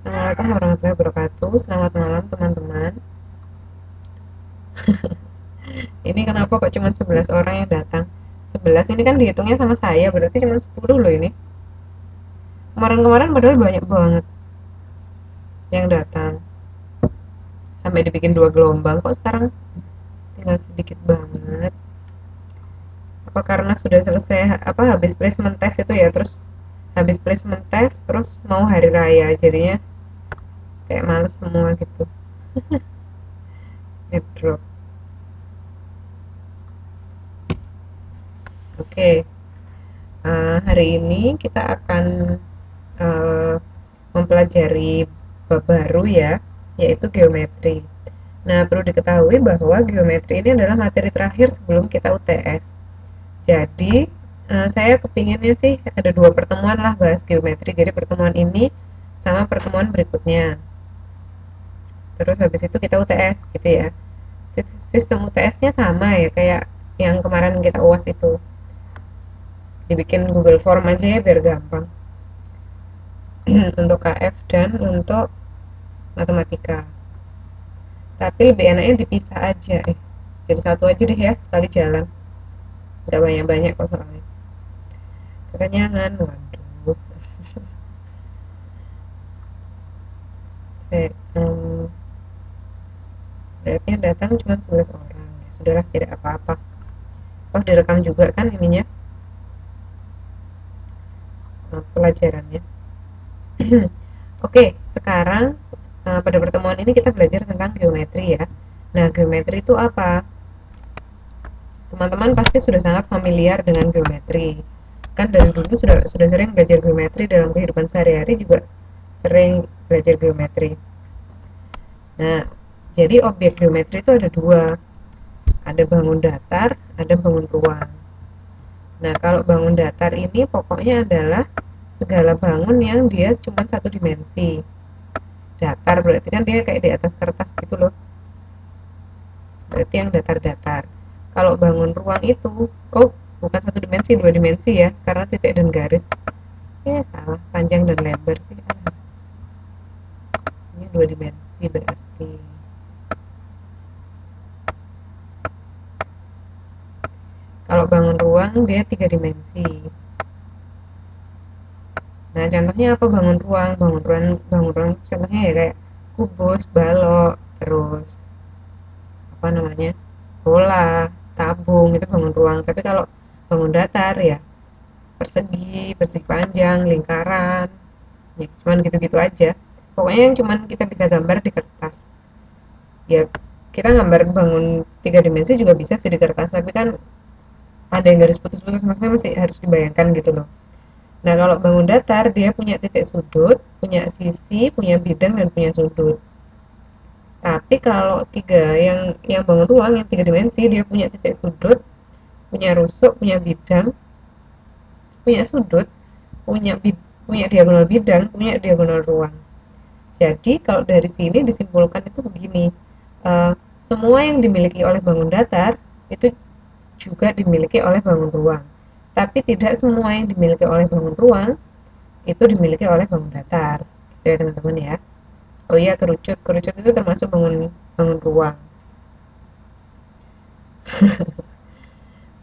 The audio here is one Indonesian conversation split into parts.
Assalamualaikum warahmatullahi wabarakatuh. Selamat malam teman-teman. Ini kenapa kok cuma 11 orang yang datang? 11 ini kan dihitungnya sama saya, berarti cuma 10 loh ini. Kemarin-kemarin padahal banyak banget yang datang. Sampai dibikin 2 gelombang, kok sekarang tinggal sedikit banget. Apa karena sudah selesai habis placement test itu ya, terus habis placement test terus mau hari raya jadinya kayak males semua gitu. Ngedrop. Oke, hari ini kita akan eh, mempelajari bab baru ya, yaitu geometri. Nah, perlu diketahui bahwa geometri ini adalah materi terakhir sebelum kita UTS. Jadi, saya kepinginnya sih ada 2 pertemuan lah bahas geometri. Jadi pertemuan ini sama pertemuan berikutnya. Terus habis itu kita UTS gitu ya. Sistem UTS-nya sama ya kayak yang kemarin kita UAS itu. Dibikin Google Form aja ya biar gampang. Untuk KF dan untuk matematika. Tapi lebih enaknya dipisah aja jadi satu aja deh ya sekali jalan, nggak banyak-banyak kok soalnya kekenyangan. Waduh. saya, berarti yang datang cuma 11 orang ya sudahlah tidak apa-apa, oh direkam juga kan ininya, pelajarannya. Oke, sekarang pada pertemuan ini kita belajar tentang geometri ya. Nah, geometri itu apa? Teman-teman pasti sudah sangat familiar dengan geometri. Kan dari dulu sudah sering belajar geometri dalam kehidupan sehari-hari juga sering belajar geometri. Nah, jadi objek geometri itu ada dua. Ada bangun datar, ada bangun ruang. Nah, kalau bangun datar ini pokoknya adalah segala bangun yang dia cuma satu dimensi. Datar berarti kan dia kayak di atas kertas gitu loh. Berarti yang datar-datar. Kalau bangun ruang itu, oh bukan satu dimensi, 2 dimensi ya, karena titik dan garis. Salah, panjang dan lebar sih. Ini 2 dimensi berarti. Kalau bangun ruang dia 3 dimensi. Nah, contohnya apa bangun ruang? Bangun ruang contohnya ya kayak kubus, balok, terus apa namanya? Bola, tabung itu bangun ruang. Tapi kalau bangun datar ya persegi, persegi panjang, lingkaran, ya cuman gitu-gitu aja. Pokoknya yang cuman kita bisa gambar di kertas. Ya kita gambar bangun 3 dimensi juga bisa sih di kertas, tapi kan ada yang garis putus-putus, maksudnya masih harus dibayangkan gitu loh. Nah, kalau bangun datar dia punya titik sudut, punya sisi, punya bidang dan punya sudut. Tapi kalau yang bangun ruang yang 3 dimensi dia punya titik sudut, punya rusuk, punya bidang, punya sudut, punya diagonal bidang, punya diagonal ruang. Jadi kalau dari sini disimpulkan itu begini, eh, semua yang dimiliki oleh bangun datar itu juga dimiliki oleh bangun ruang. Tapi tidak semua yang dimiliki oleh bangun ruang itu dimiliki oleh bangun datar. Gitu ya teman-teman ya. Oh iya, kerucut. Kerucut itu termasuk bangun bangun ruang.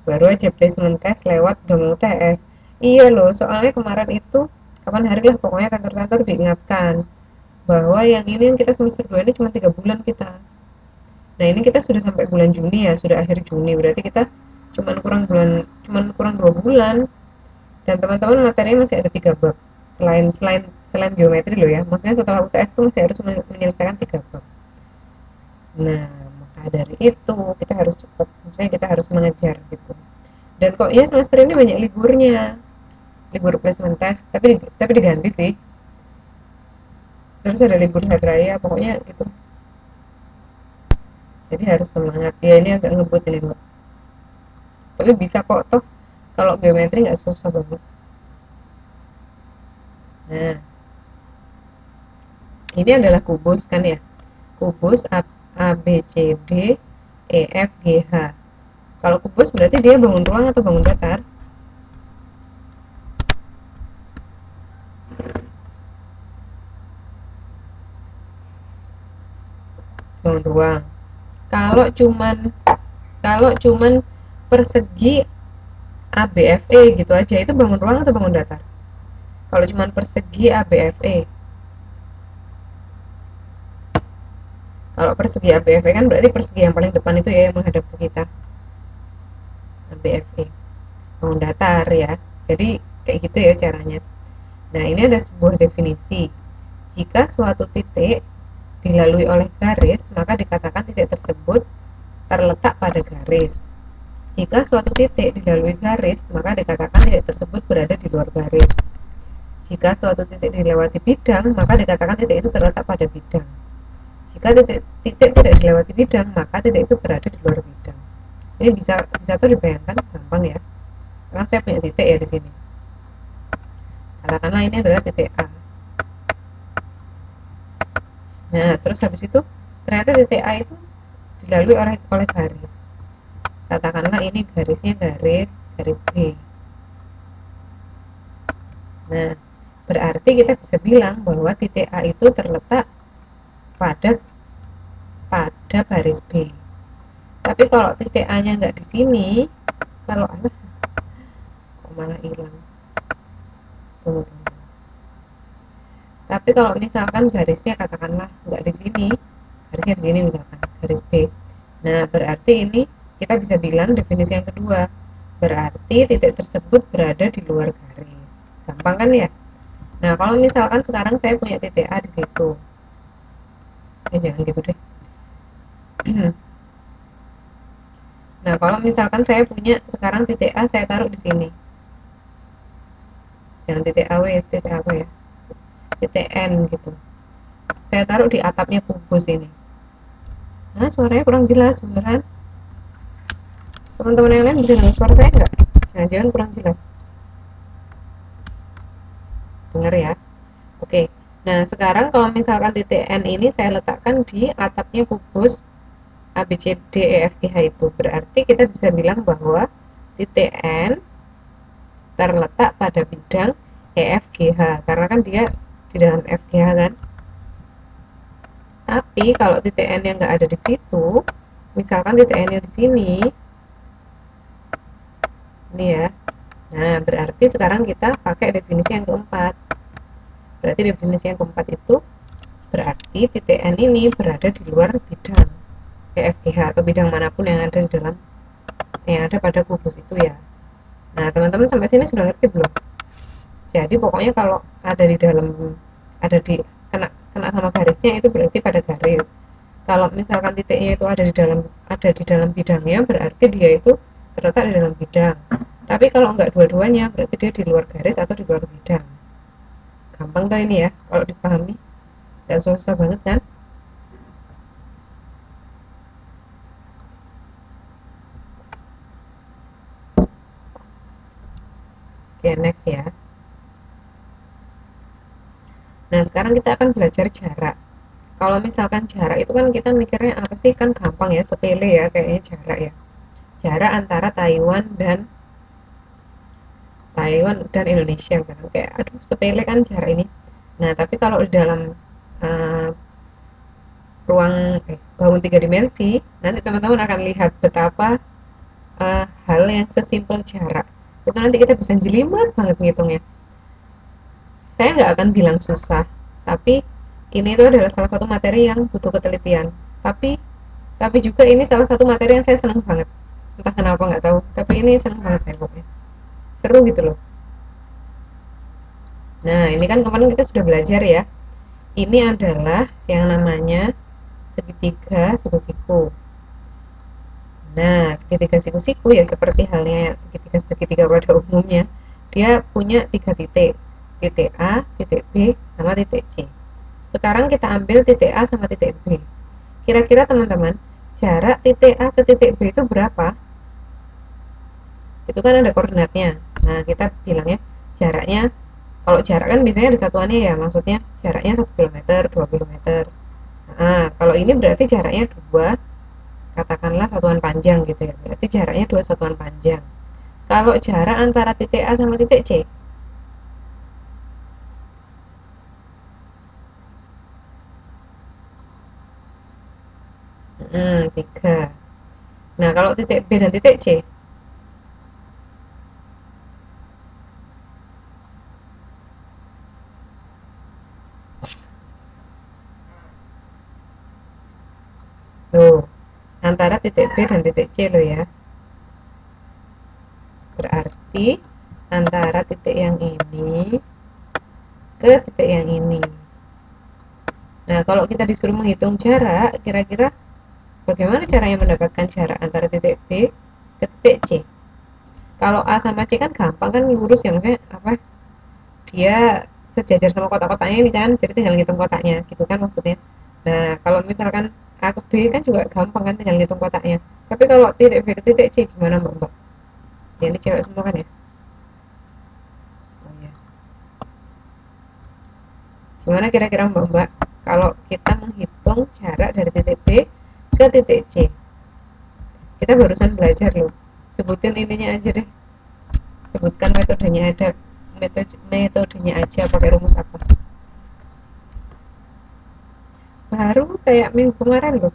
Baru aja placement test lewat udah mau TS. Iya loh, soalnya kemarin itu kapan hari lah pokoknya kantor-kantor diingatkan bahwa yang ini yang kita semester 2 ini cuma 3 bulan kita. Nah, ini kita sudah sampai bulan Juni ya, sudah akhir Juni. Berarti kita cuman kurang 2 bulan, dan teman-teman materinya masih ada 3 bab. Selain selain selain geometri loh ya. Maksudnya setelah UTS itu masih harus menyelesaikan 3 bab. Nah, maka dari itu kita harus cepat. Maksudnya kita harus mengejar gitu. Dan kok ya semester ini banyak liburnya. Libur placement test, tapi diganti sih. Terus ada libur hari raya, pokoknya gitu. Jadi harus semangat. Ya ini agak ngebut ini, Mbak. Tapi bisa kok toh kalau geometri nggak susah banget. Nah, ini adalah kubus kan ya. Kubus A B C D E F G H. Kalau kubus berarti dia bangun ruang atau bangun datar? bangun ruang. Kalau cuman persegi ABFE gitu aja, itu bangun ruang atau bangun datar? Kalau cuman persegi ABFE, kalau persegi ABFE kan berarti persegi yang paling depan itu ya yang menghadap ke kita, ABFE, bangun datar ya. Jadi kayak gitu ya caranya. Nah, ini ada sebuah definisi. Jika suatu titik dilalui oleh garis, maka dikatakan titik tersebut terletak pada garis. Jika suatu titik dilalui garis, maka dikatakan titik tersebut berada di luar garis. Jika suatu titik dilewati bidang, maka dikatakan titik itu terletak pada bidang. Jika titik tidak dilewati bidang, maka titik itu berada di luar bidang. Ini bisa tuh dibayangkan, gampang ya. Kan saya punya titik ya di sini. Katakanlah ini adalah titik A. Nah, terus habis itu ternyata titik A itu dilalui oleh garis. Katakanlah ini garisnya garis B. Nah, berarti kita bisa bilang bahwa titik A itu terletak pada baris B. Tapi kalau titik A-nya nggak di sini, kalau kok malah hilang. Tunggu. Tapi kalau misalkan garisnya katakanlah nggak di sini, garisnya di sini misalkan garis B. Nah, berarti ini kita bisa bilang definisi yang kedua. Berarti titik tersebut berada di luar garis. Gampang kan ya? Nah, kalau misalkan sekarang saya punya titik A di situ. Jangan gitu deh. Nah, kalau misalkan saya punya sekarang titik A saya taruh di sini. Jangan titik A ya. Titik N gitu. Saya taruh di atapnya kubus ini. Nah, suaranya kurang jelas beneran. Teman-teman yang lain bisa dengar suara saya nggak? Jangan-jangan kurang jelas. Dengar ya. Oke. Nah, sekarang kalau misalkan titik N ini saya letakkan di atapnya kubus ABCDEFGH itu, berarti kita bisa bilang bahwa titik N terletak pada bidang EFGH karena kan dia di dalam FGH kan. Tapi kalau titik N yang nggak ada di situ, misalkan titik N yang di sini, ini ya. Nah, berarti sekarang kita pakai definisi yang keempat. Berarti definisi yang keempat itu berarti titik N ini berada di luar bidang EFGH atau bidang manapun yang ada pada kubus itu ya. Nah, teman-teman sampai sini sudah ngerti belum? Jadi pokoknya kalau ada di kena sama garisnya itu berarti pada garis. Kalau misalkan titiknya itu ada di dalam bidangnya, berarti dia itu terletak di dalam bidang. Tapi kalau enggak dua-duanya, berarti dia di luar garis atau di luar bidang. Gampang tuh ini ya, kalau dipahami. Gak susah banget kan? Oke, next ya. Nah, sekarang kita akan belajar jarak. Kalau misalkan jarak itu kan kita mikirnya apa sih, kan gampang ya, sepele ya kayaknya jarak ya. Jarak antara Taiwan dan Indonesia misalkan, kayak aduh sepele kan jarak ini. Nah, tapi kalau di dalam uh, bangun 3 dimensi, nanti teman-teman akan lihat betapa hal yang sesimpel jarak itu nanti kita bisa jelimet banget ngitungnya. Saya nggak akan bilang susah, tapi ini itu adalah salah satu materi yang butuh ketelitian. Tapi juga ini salah satu materi yang saya senang banget. Entah kenapa nggak tahu, tapi ini senang banget saya pokoknya. Seru gitu loh. Nah, ini kan kemarin kita sudah belajar ya. Ini adalah yang namanya segitiga siku-siku. Nah, segitiga siku-siku ya seperti halnya segitiga pada umumnya. Dia punya 3 titik. Titik A, titik B, sama titik C. Sekarang kita ambil titik A sama titik B. Kira-kira teman-teman, jarak titik A ke titik B itu berapa? Itu kan ada koordinatnya. Nah, kita bilangnya jaraknya, kalau jarak kan biasanya ada satuannya ya, maksudnya jaraknya 1 km, 2 km. Nah, kalau ini berarti jaraknya 2, katakanlah satuan panjang gitu ya, berarti jaraknya 2 satuan panjang. Kalau jarak antara titik A sama titik C, 3. Nah, kalau titik B dan titik C, tuh, antara titik B dan titik C lo ya. Berarti antara titik yang ini ke titik yang ini. Nah, kalau kita disuruh menghitung jarak, kira-kira bagaimana caranya mendapatkan jarak antara titik B ke titik C? Kalau A sama C kan gampang kan, lurus ya, maksudnya apa, dia sejajar sama kotak-kotaknya ini kan, jadi tinggal ngitung kotaknya gitu kan maksudnya. Nah, kalau misalkan A ke B kan juga gampang kan, tinggal ngitung kotaknya. Tapi kalau titik B ke titik C gimana mbak? Ya, ini cewek semua kan ya? Oh ya. Gimana kira-kira mbak kalau kita menghitung jarak dari titik B ke titik C? Kita barusan belajar loh. Sebutin ininya aja deh. Sebutkan metodenya, ada metodenya aja, pakai rumus apa? Baru kayak minggu kemarin loh.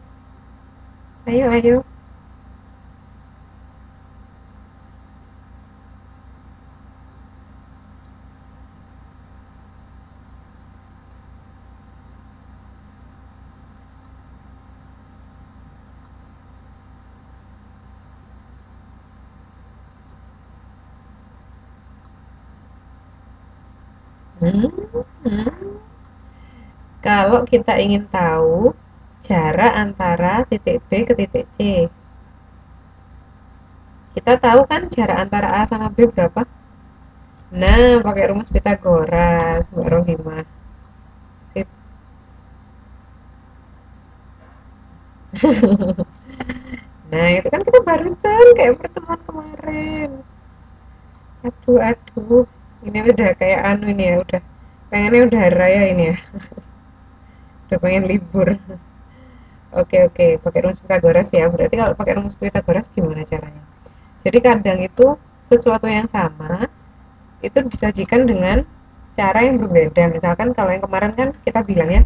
Ayo, ayo. Hmm, hmm. Kalau kita ingin tahu jarak antara titik B ke titik C, kita tahu kan jarak antara A sama B berapa? Nah, pakai rumus Pitagoras, Mbak Rohimah. Sip. Nah, itu kan kita barusan kayak pertemuan kemarin. Aduh, aduh. Ini udah kayak anu ini ya, udah pengennya udah hari raya ini ya. Udah pengen libur. Oke, oke, pakai rumus Pitagoras ya. Berarti kalau pakai rumus Pitagoras gimana caranya? Jadi kadang itu sesuatu yang sama itu disajikan dengan cara yang berbeda. Misalkan kalau yang kemarin kan kita bilang ya,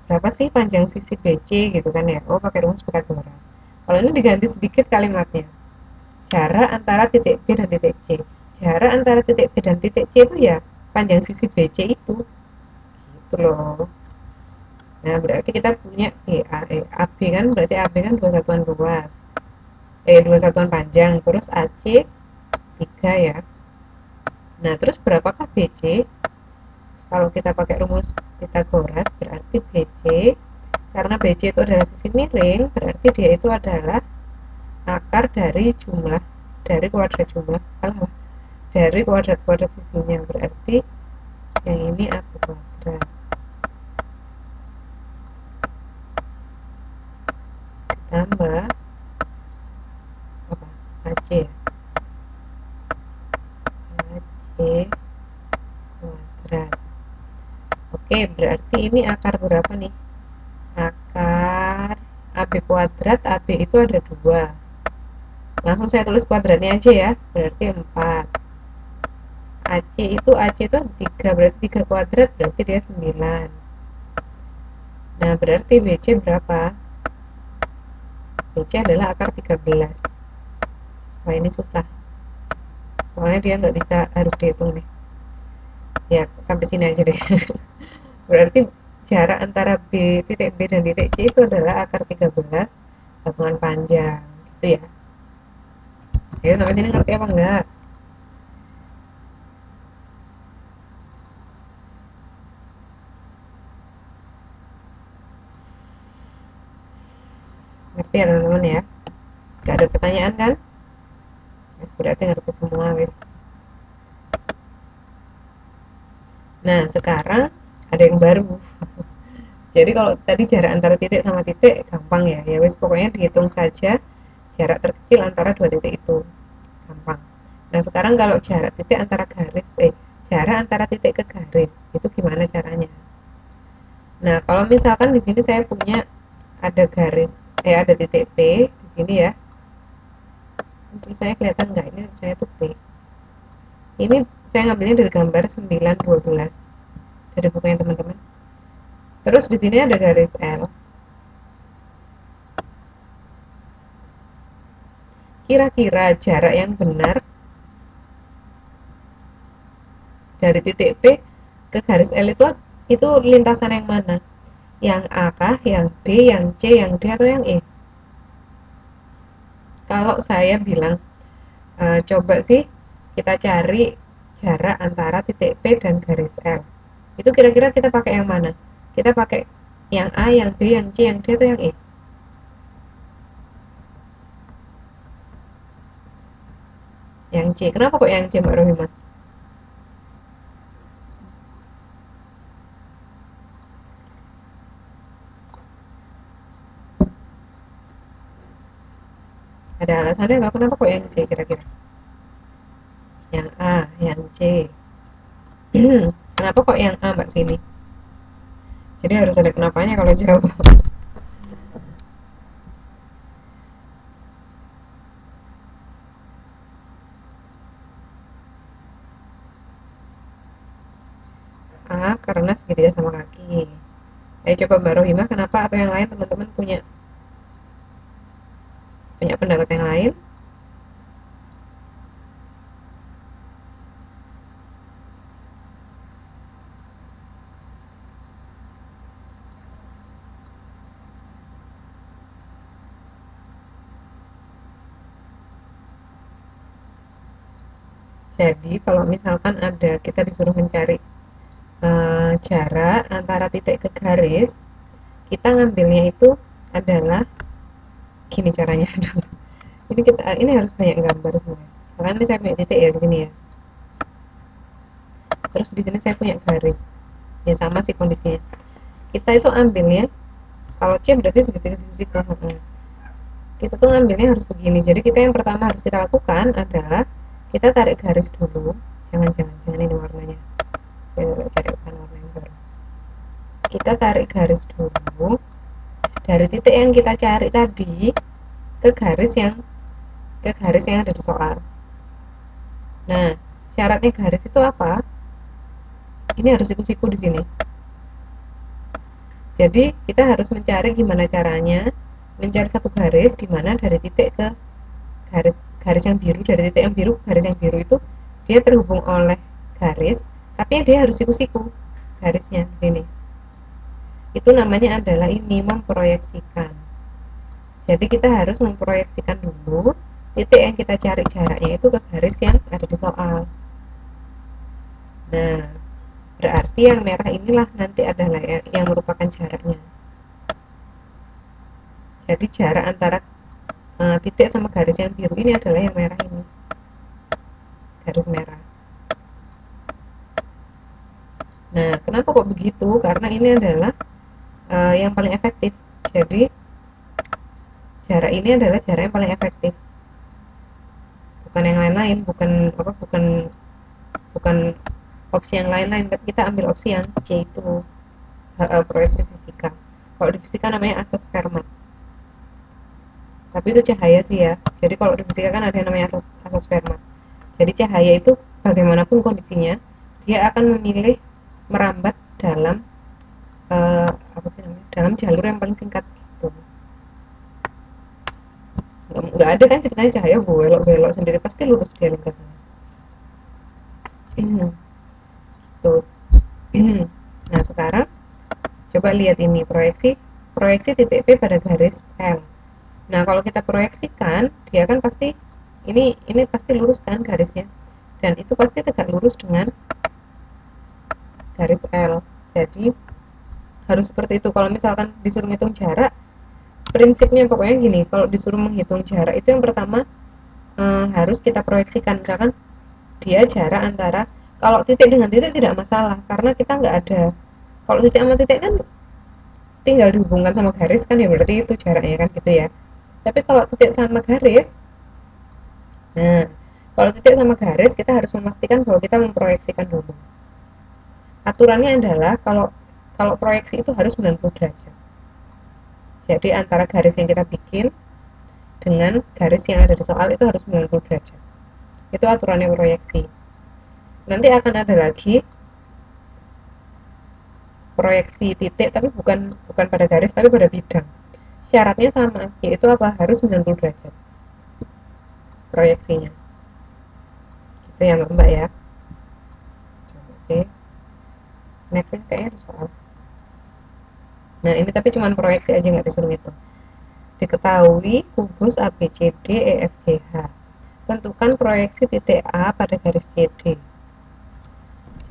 berapa sih panjang sisi BC gitu kan ya? Oh, pakai rumus Pitagoras. Kalau ini diganti sedikit kalimatnya. Jarak antara titik B dan titik C. Jarak antara titik B dan titik C itu ya panjang sisi BC itu. Gitu loh. Nah, berarti kita punya AB kan, berarti AB kan dua satuan luas. Dua satuan panjang, terus AC 3 ya. Nah, terus berapakah BC? Kalau kita pakai rumus Pitagoras, berarti BC, karena BC itu adalah sisi miring, berarti dia itu adalah akar dari jumlah, dari kuadrat jumlah, dari kuadrat-kuadrat sisinya. Berarti yang ini AB kuadrat tambah apa? AC ya? AC kuadrat. Oke, berarti ini akar berapa nih? Akar AB kuadrat, AB itu ada 2. Langsung saya tulis kuadratnya aja ya. Berarti 4. AC itu 3, berarti 3 kuadrat berarti dia 9. Nah, berarti BC berapa? BC adalah akar 13. Wah, ini susah. Soalnya dia nggak bisa, harus dihitung nih. Ya, sampai sini aja deh. Berarti jarak antara titik B dan titik C itu adalah akar 13 satuan panjang. Gitu ya. Ayo, sampai sini ngerti apa enggak? Ngerti ya teman-teman ya? Gak ada pertanyaan kan? Wis, berarti ngerti semua wis. Nah, sekarang ada yang baru. Jadi kalau tadi jarak antara titik sama titik gampang ya. Ya wis, pokoknya dihitung saja jarak terkecil antara dua titik itu. Gampang. Nah, sekarang kalau jarak titik antara jarak antara titik ke garis, itu gimana caranya? Nah, kalau misalkan di sini saya punya ada garis, ada titik P di sini ya. Untuk saya kelihatan nggak, ini saya tuh P. Ini saya ngambilnya dari gambar 912 dari bukunya teman-teman. Terus di sini ada garis L. kira-kira jarak yang benar dari titik P ke garis L itu lintasan yang mana? Yang A kah, yang B, yang C, yang D, atau yang E? Kalau saya bilang coba sih kita cari jarak antara titik P dan garis L. Itu kira-kira kita pakai yang mana? Kita pakai yang A, yang B, yang C, yang D, atau yang E? Yang C. Kenapa kok yang C, Mbak Rohimah? Ada alasannya nggak kenapa kok yang C kira-kira? Yang A, yang C. Kenapa kok yang A, Mbak Sini? Jadi harus ada kenapanya kalau jawab. A karena segitiga sama kaki. Ayo coba Mbak Rohimah kenapa, atau yang lain teman-teman punya punya pendapat yang lain? Jadi kalau misalkan ada kita disuruh mencari jarak antara titik ke garis, kita ngambilnya itu adalah gini caranya adalah ini harus banyak gambar sebenarnya. Karena ini saya punya titik ya di sini ya. Terus di sini saya punya garis. Ya sama sih kondisinya. Kita itu ambilnya kalau C berarti segitiga sisi ke kita tuh ngambilnya harus begini. Jadi kita yang pertama harus kita lakukan adalah kita tarik garis dulu. Jangan ini warnanya. Saya cari warna yang baru. Kita tarik garis dulu dari titik yang kita cari tadi ke garis yang ada di soal. Nah, syaratnya garis itu apa? Ini harus siku-siku di sini. Jadi kita harus mencari gimana caranya mencari satu garis di mana dari titik ke garis yang biru, dari titik yang biru ke garis yang biru itu dia terhubung oleh garis, tapi dia harus siku-siku garisnya di sini. Itu namanya adalah ini memproyeksikan. Jadi kita harus memproyeksikan dulu titik yang kita cari jaraknya itu ke garis yang ada di soal. Nah, berarti yang merah inilah nanti adalah yang merupakan jaraknya. Jadi jarak antara titik sama garis yang biru ini adalah yang merah ini. Garis merah. Nah, kenapa kok begitu? Karena ini adalah yang paling efektif. Jadi jarak ini adalah jarak yang paling efektif. Bukan yang lain-lain, bukan opsi yang lain-lain, tapi kita ambil opsi yang C itu proyeksi fisika. Kalau di fisika namanya asas Fermat. Tapi itu cahaya sih ya. Jadi kalau di fisika kan ada yang namanya asas Fermat. Jadi cahaya itu bagaimanapun kondisinya, dia akan memilih merambat dalam dalam jalur yang paling singkat gitu. Nggak ada kan ceritanya cahaya belok-belok sendiri, pasti lurus dia lintasannya. Tuh. Nah sekarang coba lihat ini proyeksi titik P pada garis L. Nah kalau kita proyeksikan dia kan pasti ini pasti lurus kan garisnya, dan itu pasti tegak lurus dengan garis L. Jadi harus seperti itu. Kalau misalkan disuruh ngitung jarak, prinsipnya pokoknya gini, kalau disuruh menghitung jarak itu yang pertama harus kita proyeksikan. Misalkan dia jarak antara, kalau titik dengan titik tidak masalah karena kita nggak ada, kalau titik sama titik kan tinggal dihubungkan sama garis kan, ya berarti itu jaraknya kan gitu ya. Tapi kalau titik sama garis, nah kalau titik sama garis kita harus memastikan bahwa kita memproyeksikan dulu. Aturannya adalah kalau proyeksi itu harus 90 derajat. Jadi antara garis yang kita bikin dengan garis yang ada di soal itu harus 90 derajat. Itu aturannya proyeksi. Nanti akan ada lagi proyeksi titik, tapi bukan pada garis tapi pada bidang. Syaratnya sama, yaitu apa? Harus 90 derajat. proyeksinya. Itu ya Mbak ya. Coba sih. Next kayaknya ada soal. Nah ini tapi cuma proyeksi aja, nggak disuruh itu. Diketahui kubus ABCD EFGH. Tentukan proyeksi titik A pada garis CD.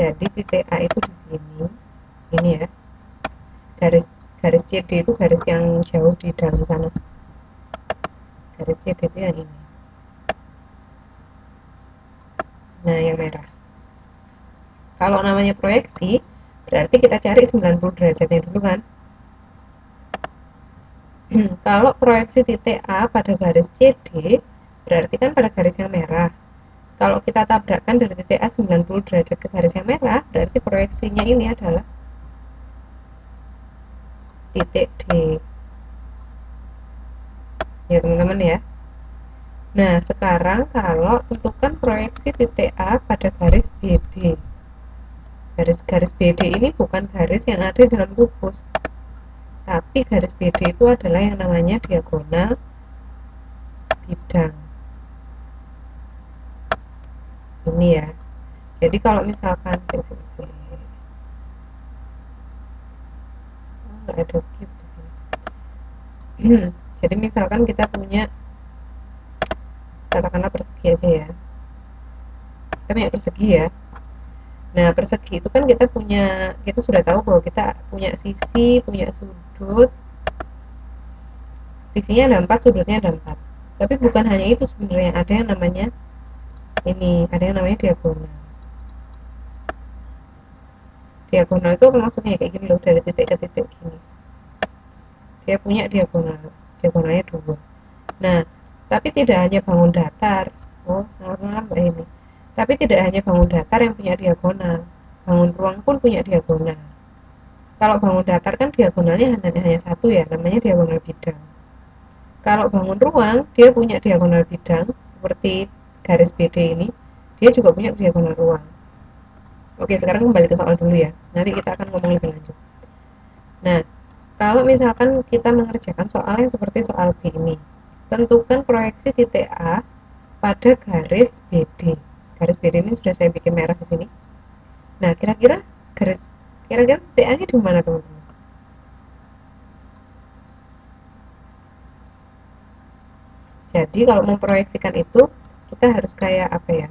Jadi titik A itu di sini. Ini ya. Garis CD itu garis yang jauh di dalam sana. Garis CD itu yang ini. Nah, yang merah. Kalau namanya proyeksi, berarti kita cari 90 derajatnya dulu kan. Kalau proyeksi titik A pada garis CD, berarti kan pada garis yang merah. Kalau kita tabrakkan dari titik A 90 derajat ke garis yang merah, berarti proyeksinya ini adalah titik D. Ya teman-teman ya. Nah, sekarang kalau tentukan proyeksi titik A pada garis BD. Garis-garis BD ini bukan garis yang ada dalam kubus. Tapi garis BD itu adalah yang namanya diagonal bidang. Ini ya. Jadi kalau misalkan nggak ada cube di sini. Jadi misalkan kita punya, katakanlah persegi aja ya. Kita punya persegi ya. Nah, persegi itu kan kita sudah tahu bahwa kita punya sisi, punya sudut. Sisinya ada 4, sudutnya ada 4. Tapi bukan hanya itu sebenarnya, ada yang namanya diagonal. Diagonal itu apa maksudnya? Kayak gini loh, dari titik ke titik gini. Dia punya diagonalnya 2. Nah, tapi tidak hanya bangun datar. Oh, selamat malam Mbak ini. Tapi tidak hanya bangun datar yang punya diagonal. Bangun ruang pun punya diagonal. Kalau bangun datar kan diagonalnya hanya satu ya, namanya diagonal bidang. Kalau bangun ruang, dia punya diagonal bidang seperti garis BD ini, dia juga punya diagonal ruang. Oke, sekarang kembali ke soal dulu ya. Nanti kita akan ngomong lebih lanjut. Nah, kalau misalkan kita mengerjakan soal yang seperti soal B ini, tentukan proyeksi titik A pada garis BD. Garis BD ini sudah saya bikin merah di sini. Nah, kira-kira titik A-nya di mana, teman-teman? Jadi kalau memproyeksikan itu, kita harus kayak apa ya?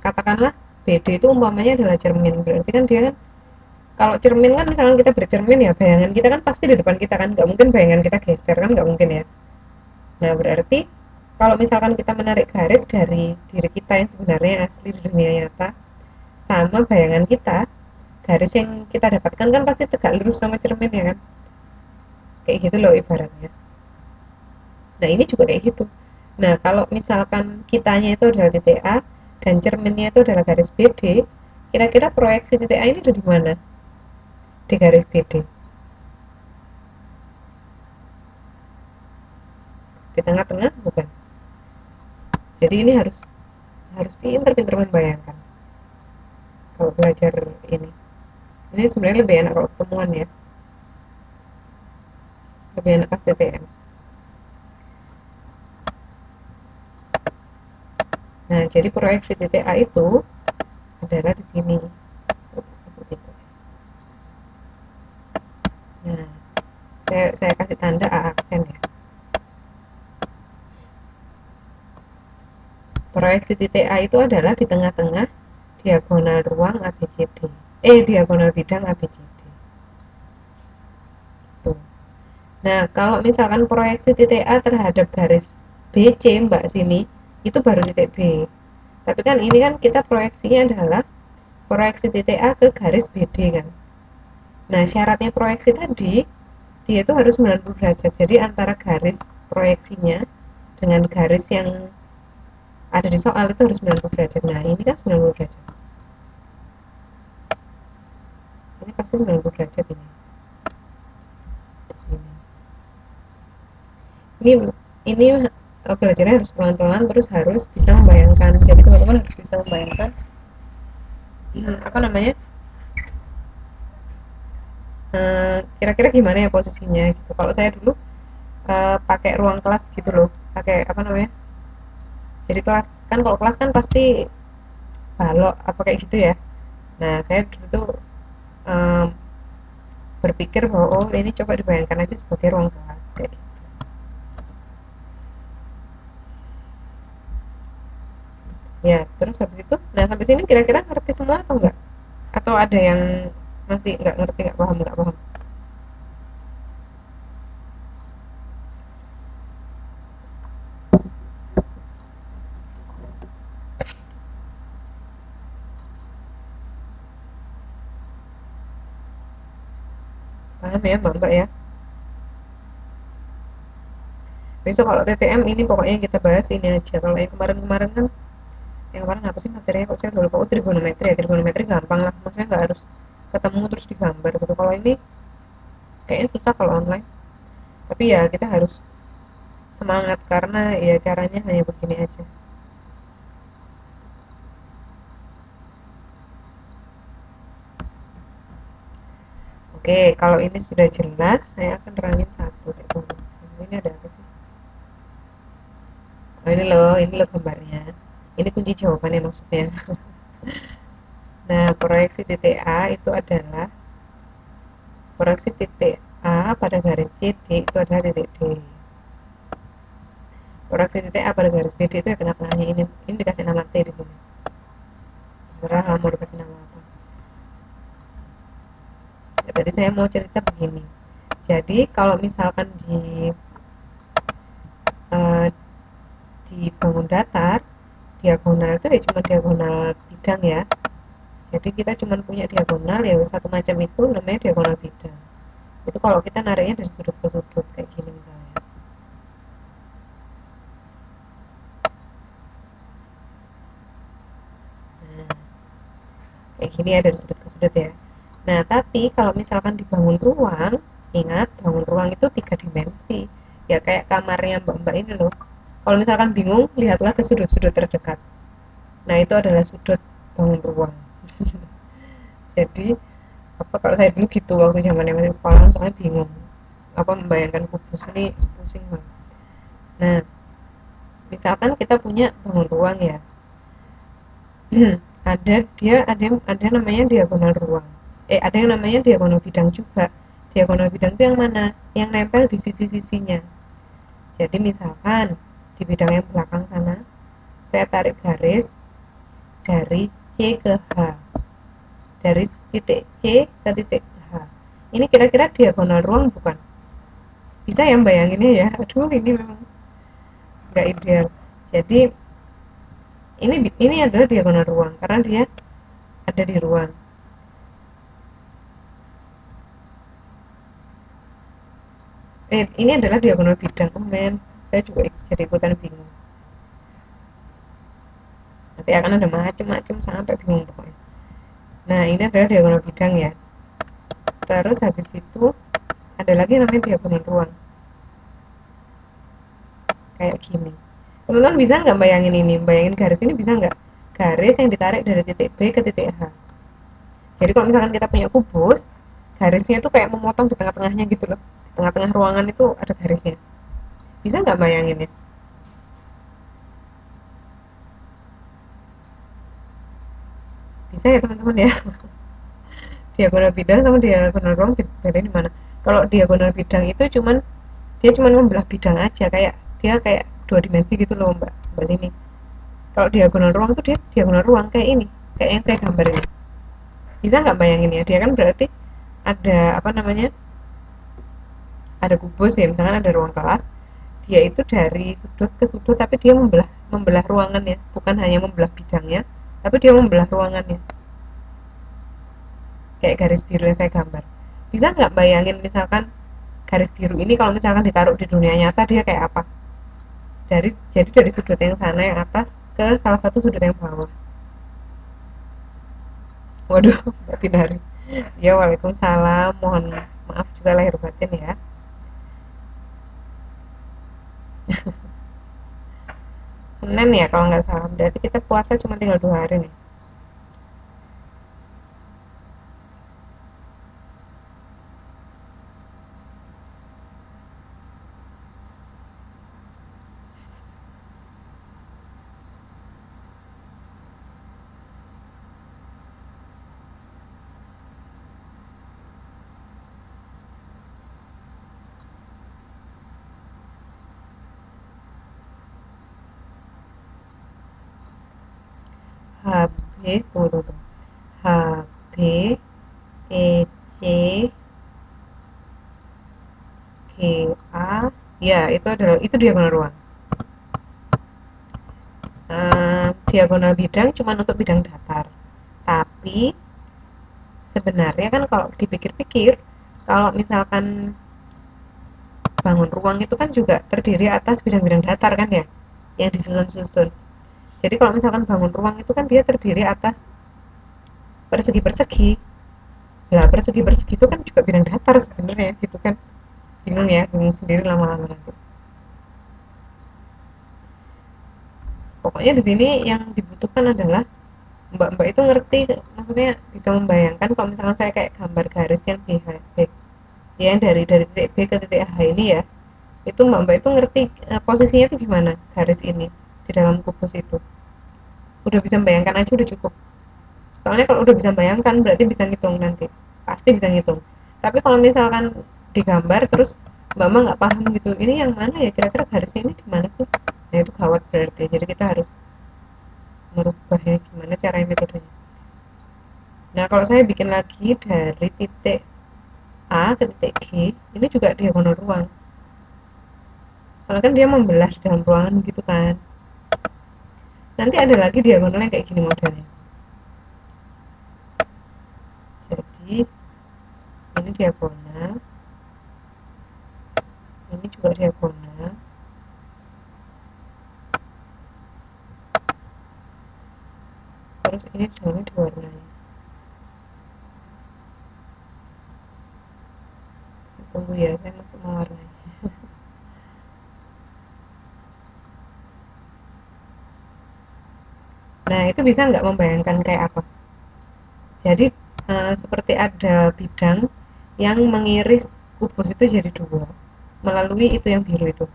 Katakanlah BD itu umpamanya adalah cermin. Berarti kan dia kan, kalau cermin kan misalkan kita bercermin ya, bayangan kita kan pasti di depan kita kan, nggak mungkin bayangan kita geser kan, nggak mungkin ya. Nah, berarti kalau misalkan kita menarik garis dari diri kita yang sebenarnya asli di dunia nyata sama bayangan kita, garis yang kita dapatkan kan pasti tegak lurus sama cermin ya kan, kayak gitu loh ibaratnya. Nah, ini juga kayak gitu. Nah, kalau misalkan kitanya itu adalah titik A dan cerminnya itu adalah garis BD, kira-kira proyeksi titik A ini ada di mana? Di garis BD. Di tengah-tengah bukan? Jadi ini harus pintar-pintar membayangkan kalau belajar ini. Ini sebenarnya lebih enak kalau ketemuan ya, lebih enak pas TTM. Nah, jadi proyeksi titik A itu adalah di sini. Nah, saya kasih tanda A aksen ya. Proyeksi titik A itu adalah di tengah-tengah diagonal ruang ABCD. Diagonal bidang ABCD. Tuh. Nah, kalau misalkan proyeksi titik A terhadap garis BC Mbak sini, itu baru titik B. Tapi kan ini kan kita proyeksinya adalah proyeksi titik A ke garis BD kan. Nah, syaratnya proyeksi tadi, dia itu harus 90 derajat. Jadi antara garis proyeksinya dengan garis yang ada di soal itu harus 90 derajat. Nah, ini kan 90 derajat. Ini pasti 90 derajat ini. Ini belajarnya harus pelan-pelan, terus harus bisa membayangkan. Jadi teman-teman harus bisa membayangkan apa namanya, kira-kira gimana ya posisinya gitu. Kalau saya dulu pakai ruang kelas gitu loh, pakai apa namanya, jadi kelas kan, kalau kelas kan pasti balok apa kayak gitu ya. Nah saya dulu tuh em, berpikir bahwa oh ini coba dibayangkan aja sebagai ruang kelas kayak gitu. Ya terus habis itu, nah sampai sini kira-kira ngerti semua atau enggak, atau ada yang masih nggak ngerti, nggak paham. Paham ya mbak ya. Besok kalau TTM ini pokoknya yang kita bahas ini aja. Kalau yang kemarin-kemarin kan, yang kemarin apa sih materinya kok saya udah lupa. Oh, trigonometri ya, trigonometri gampang lah, maksudnya nggak harus ketemu terus digambar gitu. Kalau ini kayaknya susah kalau online, tapi ya kita harus semangat karena ya caranya hanya begini aja. Oke, kalau ini sudah jelas saya akan terangin satu satu. Ini ada apa sih? Oh ini loh gambarnya. Ini kunci jawabannya maksudnya. Nah, proyeksi titik A itu adalah proyeksi titik A pada garis CD itu adalah titik D. Proyeksi titik A pada garis BD itu ya tengah-tengahnya ini dikasih nama T di sini. Terserah mau dikasih nama apa. Ya, tadi saya mau cerita begini. Jadi kalau misalkan eh, di bangun datar, diagonal itu ya cuma diagonal bidang ya. Jadi kita cuma punya diagonal ya satu macam, itu namanya diagonal bidang. Itu kalau kita nariknya dari sudut ke sudut kayak gini misalnya. Nah, kayak gini ya dari sudut ke sudut ya. Nah, tapi kalau misalkan dibangun ruang, ingat bangun ruang itu tiga dimensi. Ya kayak kamarnya mbak-mbak ini loh. Kalau misalkan bingung, lihatlah ke sudut-sudut terdekat. Nah, itu adalah sudut bangun ruang. Jadi, apa kalau saya dulu gitu waktu zamannya masih sekolah, soalnya bingung. Apa membayangkan kubus ini pusing banget. Nah, misalkan kita punya bangun ruang ya. Ada namanya diagonal ruang. Ada yang namanya diagonal bidang juga. Diagonal bidang itu yang mana? Yang nempel di sisi-sisinya. Jadi misalkan di bidang yang belakang sana, saya tarik garis dari C ke H, dari titik C ke titik H. Ini kira-kira diagonal ruang bukan? Bisa ya bayanginnya ya? Aduh, ini memang nggak ideal. Jadi ini adalah diagonal ruang karena dia ada di ruang. Ini adalah diagonal bidang. Oh men, saya juga jadi ikutan bingung. Nanti akan ada macam-macam sampai bingung pokoknya. Nah, ini adalah diagonal bidang ya. Terus habis itu ada lagi namanya diagonal ruang. Kayak gini. Teman-teman bisa nggak bayangin ini? Bayangin garis ini bisa nggak? Garis yang ditarik dari titik B ke titik H. Jadi kalau misalkan kita punya kubus, garisnya itu kayak memotong di tengah-tengahnya gitu loh. Di tengah-tengah ruangan itu ada garisnya. Bisa nggak bayanginnya? Bisa ya teman-teman ya. Diagonal bidang sama diagonal ruang beda di mana? Kalau diagonal bidang itu dia cuman membelah bidang aja, kayak dia kayak dua dimensi gitu loh mbak mbak sini. Kalau diagonal ruang tuh dia diagonal ruang kayak ini, kayak yang saya gambar ini. Bisa nggak bayangin ya? Dia kan berarti ada apa namanya? Ada kubus ya, misalkan ada ruang kelas. Dia itu dari sudut ke sudut, tapi dia membelah membelah ruangannya, bukan hanya membelah bidangnya, tapi dia membelah ruangannya. Kayak garis biru yang saya gambar. Bisa nggak bayangin misalkan garis biru ini kalau misalkan ditaruh di dunia nyata dia kayak apa? Jadi dari sudut yang sana yang atas ke salah satu sudut yang bawah. Waduh, Mbak Tinari. Ya, waalaikumsalam. Mohon maaf juga lahir batin ya. Senin ya kalau nggak salah. Berarti kita puasa cuma tinggal 2 hari nih. HB tuh HB EC GA, ya itu diagonal ruang. Diagonal bidang cuma untuk bidang datar, tapi sebenarnya kan kalau dipikir-pikir, kalau misalkan bangun ruang itu kan juga terdiri atas bidang-bidang datar kan ya, yang disusun-susun. Jadi kalau misalkan bangun ruang itu kan dia terdiri atas persegi-persegi. Lah persegi-persegi itu kan juga bidang datar sebenarnya gitu kan. Bingung ya, bingung sendiri lama-lama nanti. Pokoknya di sini yang dibutuhkan adalah mbak-mbak itu ngerti, maksudnya bisa membayangkan kalau misalkan saya kayak gambar garis yang di ya dari titik B ke titik H ini ya, itu mbak-mbak itu ngerti posisinya itu gimana garis ini di dalam kubus itu. Udah bisa membayangkan aja udah cukup. Soalnya kalau udah bisa bayangkan berarti bisa ngitung nanti, pasti bisa ngitung. Tapi kalau misalkan digambar terus mbak mbak nggak paham gitu, ini yang mana ya, kira-kira garisnya ini di mana sih, nah itu gawat berarti. Jadi kita harus merubahnya gimana caranya, metodenya. Nah kalau saya bikin lagi dari titik A ke titik G, ini juga diagonal ruang, soalnya kan dia membelah di dalam ruangan gitu kan. Nanti ada lagi diagonalnya kayak gini modelnya. Jadi ini diagonal, ini juga diagonal, terus ini dalamnya diwarnai. Tunggu ya, saya masih mewarnai. Nah itu bisa nggak membayangkan kayak apa? Jadi seperti ada bidang yang mengiris kubus itu jadi dua melalui itu yang biru itu.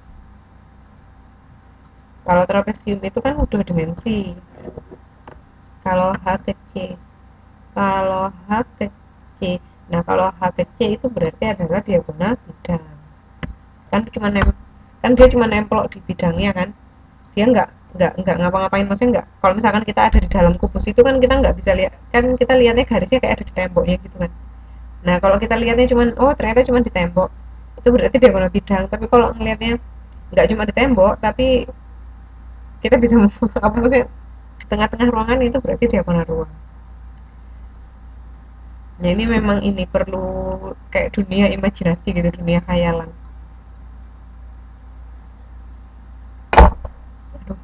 Kalau trapesium itu kan dua dimensi. Kalau H ke C, kalau H ke C, nah kalau H ke C itu berarti adalah diagonal bidang. Kan cuma kan dia cuma nempel di bidangnya kan. Dia nggak ngapa-ngapain, maksudnya nggak, kalau misalkan kita ada di dalam kubus itu kan kita nggak bisa lihat, kan kita lihatnya garisnya kayak ada di temboknya gitu kan. Nah kalau kita lihatnya cuman oh ternyata cuma di tembok, itu berarti diagonal bidang. Tapi kalau ngelihatnya nggak cuma di tembok tapi kita bisa apa maksudnya di tengah-tengah ruangan, itu berarti diagonal ruang. Nah ini memang ini perlu kayak dunia imajinasi gitu, dunia khayalan. Aduh,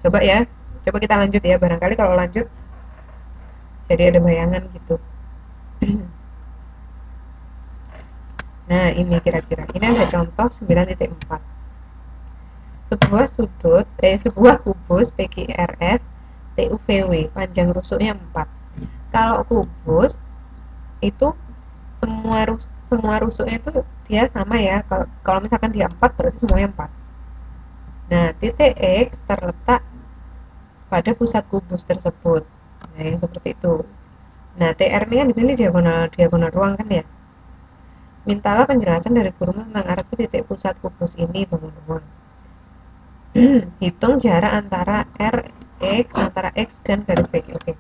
coba ya, coba kita lanjut ya, barangkali kalau lanjut jadi ada bayangan gitu. Nah ini kira-kira ini ada contoh 9.4. Sebuah kubus PQRS TUVW panjang rusuknya 4. Kalau kubus itu semua rusuknya itu dia sama ya. Kalau misalkan dia 4 berarti semuanya 4. Nah, titik X terletak pada pusat kubus tersebut. Nah, yang seperti itu. Nah, TR ini kan di sini diagonal diagonal ruang kan ya. Mintalah penjelasan dari gurumu tentang arah titik pusat kubus ini bangun ruang. Hitung jarak antara antara X dan garis PQ. Oke.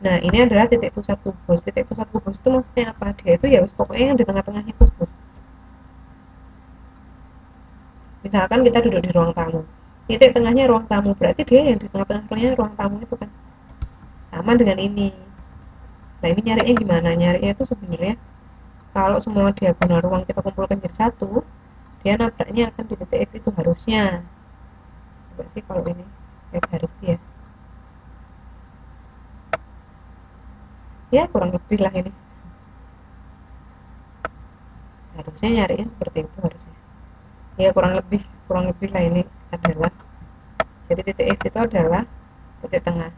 Nah, ini adalah titik pusat kubus. Titik pusat kubus itu maksudnya apa? Dia itu ya pokoknya yang di tengah-tengahnya kubus. Misalkan kita duduk di ruang tamu. Titik tengahnya ruang tamu, berarti dia yang di tengah-tengahnya ruang tamu itu kan. Sama dengan ini. Nah, ini nyarinya gimana? Nyarinya itu sebenarnya kalau semua diagonal ruang kita kumpulkan jadi satu, dia nabraknya akan di titik X itu harusnya. Coba sih kalau ini saya garis ya. Ya kurang lebih lah ini. Harusnya nyarinya seperti itu harusnya. Ya kurang lebih lah ini adalah. Jadi titik X itu adalah titik tengah.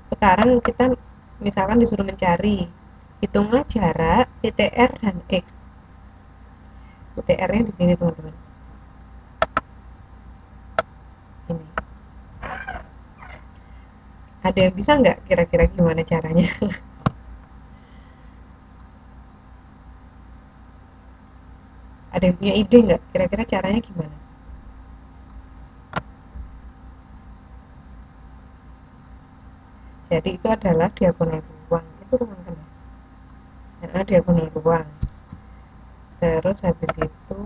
Sekarang kita misalkan disuruh mencari, hitunglah jarak titik R dan X. Titik R nya di sini teman-teman. Ini. Ada yang bisa nggak kira-kira gimana caranya? Ada yang punya ide nggak kira-kira caranya gimana? Jadi itu adalah diagonal ruang. Itu ruang kan ya? Nah, diagonal ruang. Terus habis itu,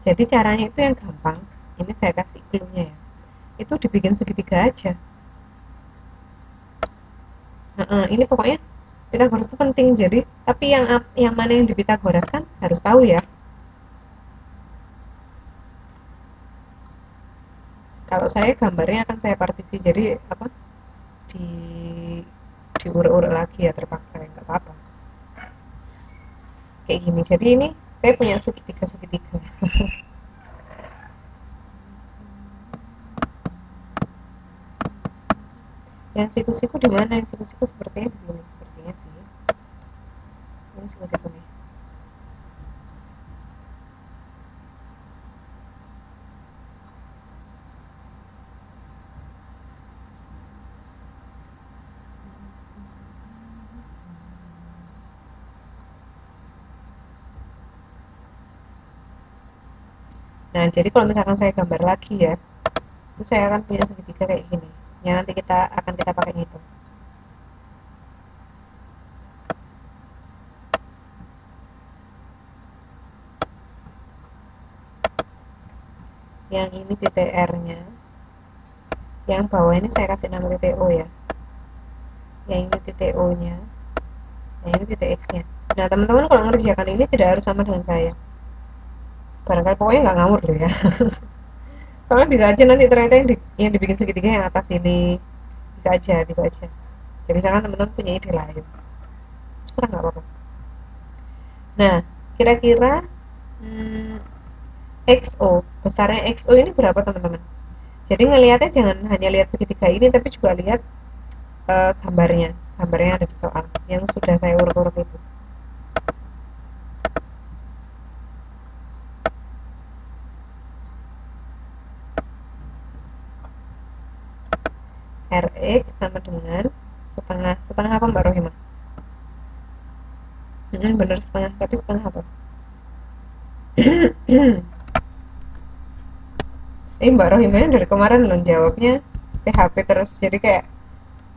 jadi caranya itu yang gampang. Ini saya kasih clue-nya ya. Itu dibikin segitiga aja. Nah, ini pokoknya Pitagoras itu penting. Jadi, tapi yang mana yang di Pitagoras kan harus tahu ya. Kalau saya gambarnya akan saya partisi. Jadi apa? Di diurut-urut lagi ya terpaksa ya nggak apa-apa. Kayak gini. Jadi ini saya punya segitiga. Yang siku-siku di mana? Yang siku-siku sepertinya di sini sepertinya sih. Ini siku-siku nih. Nah, jadi kalau misalkan saya gambar lagi ya, itu saya akan punya segitiga kayak gini. Yang nanti kita pakai itu. Yang ini titik R-nya, yang bawah ini saya kasih nama titik O ya. Yang ini titik O-nya, yang ini titik X-nya. Nah, teman-teman kalau ngerjakan ini tidak harus sama dengan saya. Barangkali pokoknya nggak ngawur loh ya. Soalnya bisa aja nanti ternyata yang dibikin segitiga yang atas ini. Bisa aja. Jadi misalkan teman-teman punya ide lain. Terserah nggak apa-apa. Nah, kira-kira hmm, XO, besarnya XO ini berapa teman-teman? Jadi ngelihatnya jangan hanya lihat segitiga ini, tapi juga lihat gambarnya ada di soal yang sudah saya urut-urut itu. Rx sama dengan setengah apa Mbak Rohimah? Bener setengah, tapi setengah apa? Ini Mbak Rohimah dari kemarin loh jawabnya PHP terus, jadi kayak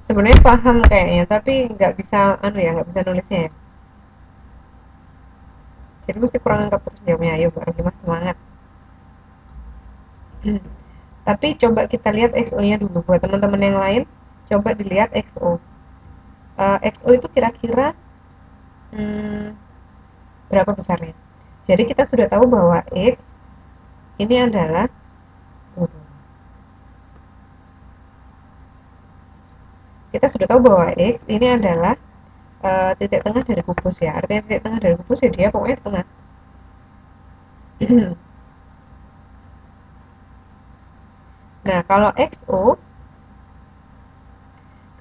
sebenarnya paham kayaknya, tapi nggak bisa nggak bisa nulisnya ya. Jadi mesti kurang lengkap terus jawabnya. Ayo Mbak Rohimah semangat. Tapi coba kita lihat XO-nya dulu buat teman-teman yang lain. Coba dilihat XO. XO itu kira-kira hmm, berapa besarnya? Jadi kita sudah tahu bahwa X ini adalah kita sudah tahu bahwa X ini adalah titik tengah dari kubus ya. Artinya titik tengah dari kubus ya dia pokoknya di tengah. Nah, kalau XO,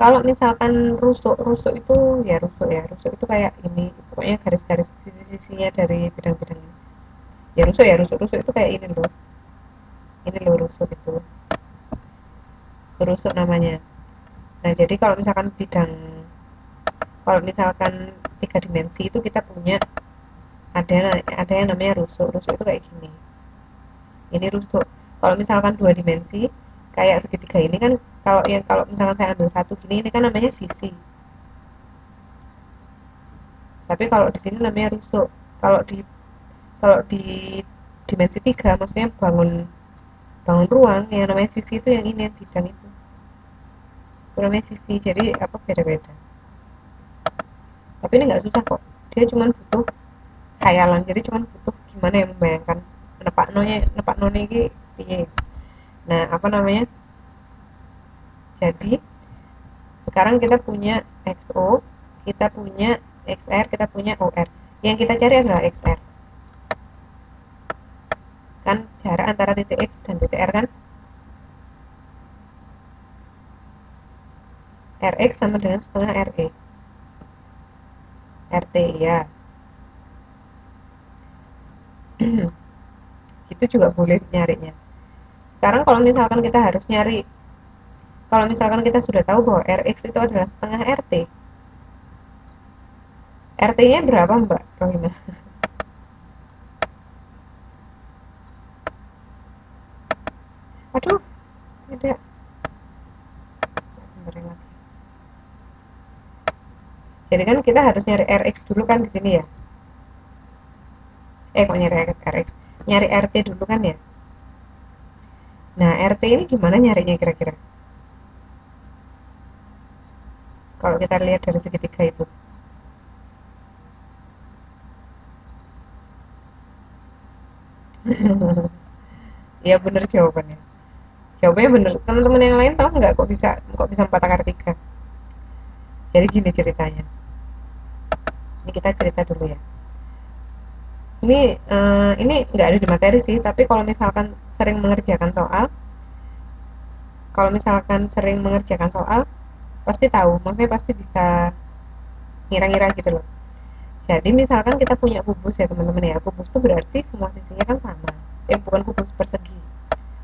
kalau misalkan rusuk itu ya rusuk itu kayak ini, pokoknya garis-garis sisi-sisinya dari bidang-bidang ini. Ya rusuk itu kayak ini loh rusuk itu, rusuk namanya. Nah, jadi kalau misalkan tiga dimensi itu kita punya ada yang namanya rusuk itu kayak gini. Ini rusuk. Kalau misalkan dua dimensi kayak segitiga ini kan, kalau misalkan saya ambil satu gini, ini kan namanya sisi. Tapi kalau di sini namanya rusuk. Kalau di dimensi tiga, maksudnya bangun bangun ruang, yang namanya sisi itu yang ini, yang bidang itu namanya sisi. Jadi apa, beda-beda. Tapi ini nggak susah kok, dia cuma butuh khayalan. Jadi cuma butuh gimana ya membayangkan nepak none ini piye. Nah, apa namanya, jadi sekarang kita punya XO, kita punya XR, kita punya OR. Yang kita cari adalah XR. Kan jarak antara titik X dan titik R kan RX sama dengan setengah RE. RT ya. Itu juga boleh nyarinya. Sekarang kalau misalkan kita sudah tahu bahwa RX itu adalah setengah RT. RT-nya berapa Mbak Rohimah? Aduh, tidak. Bentar lagi. Jadi kan kita harus nyari Rx dulu kan di sini ya. Kok nyari Rx? Nyari RT dulu kan ya. Nah, RT ini gimana nyarinya kira-kira? Kalau kita lihat dari segitiga itu. Iya bener jawabannya. Jawabannya bener. Teman-teman yang lain tahu nggak kok bisa 4 akar 3? Jadi gini ceritanya. Ini kita cerita dulu ya. Ini nggak ada di materi sih, tapi sering mengerjakan soal, kalau misalkan sering mengerjakan soal, pasti tahu, maksudnya pasti bisa ngira-ngira gitu loh. Jadi misalkan kita punya kubus ya teman-teman ya, kubus itu berarti semua sisinya kan sama. Bukan kubus, persegi.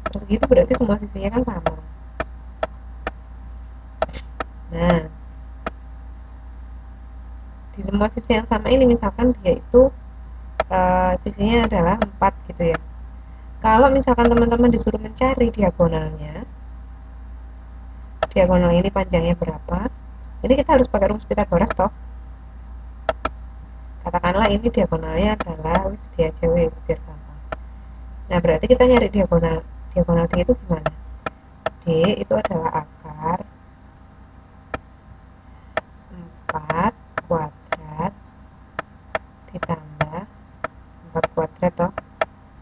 Persegi itu berarti semua sisinya kan sama. Nah, di semua sisi yang sama ini misalkan dia itu sisinya adalah 4 gitu ya. Kalau misalkan teman-teman disuruh mencari diagonalnya, diagonal ini panjangnya berapa, ini kita harus pakai rumus Pitagoras toh. Katakanlah ini diagonalnya adalah wis dia aja wis biar gampang. Nah, berarti kita nyari diagonal D itu gimana? D itu adalah akar 4 kuadrat ditambah 4 kuadrat toh.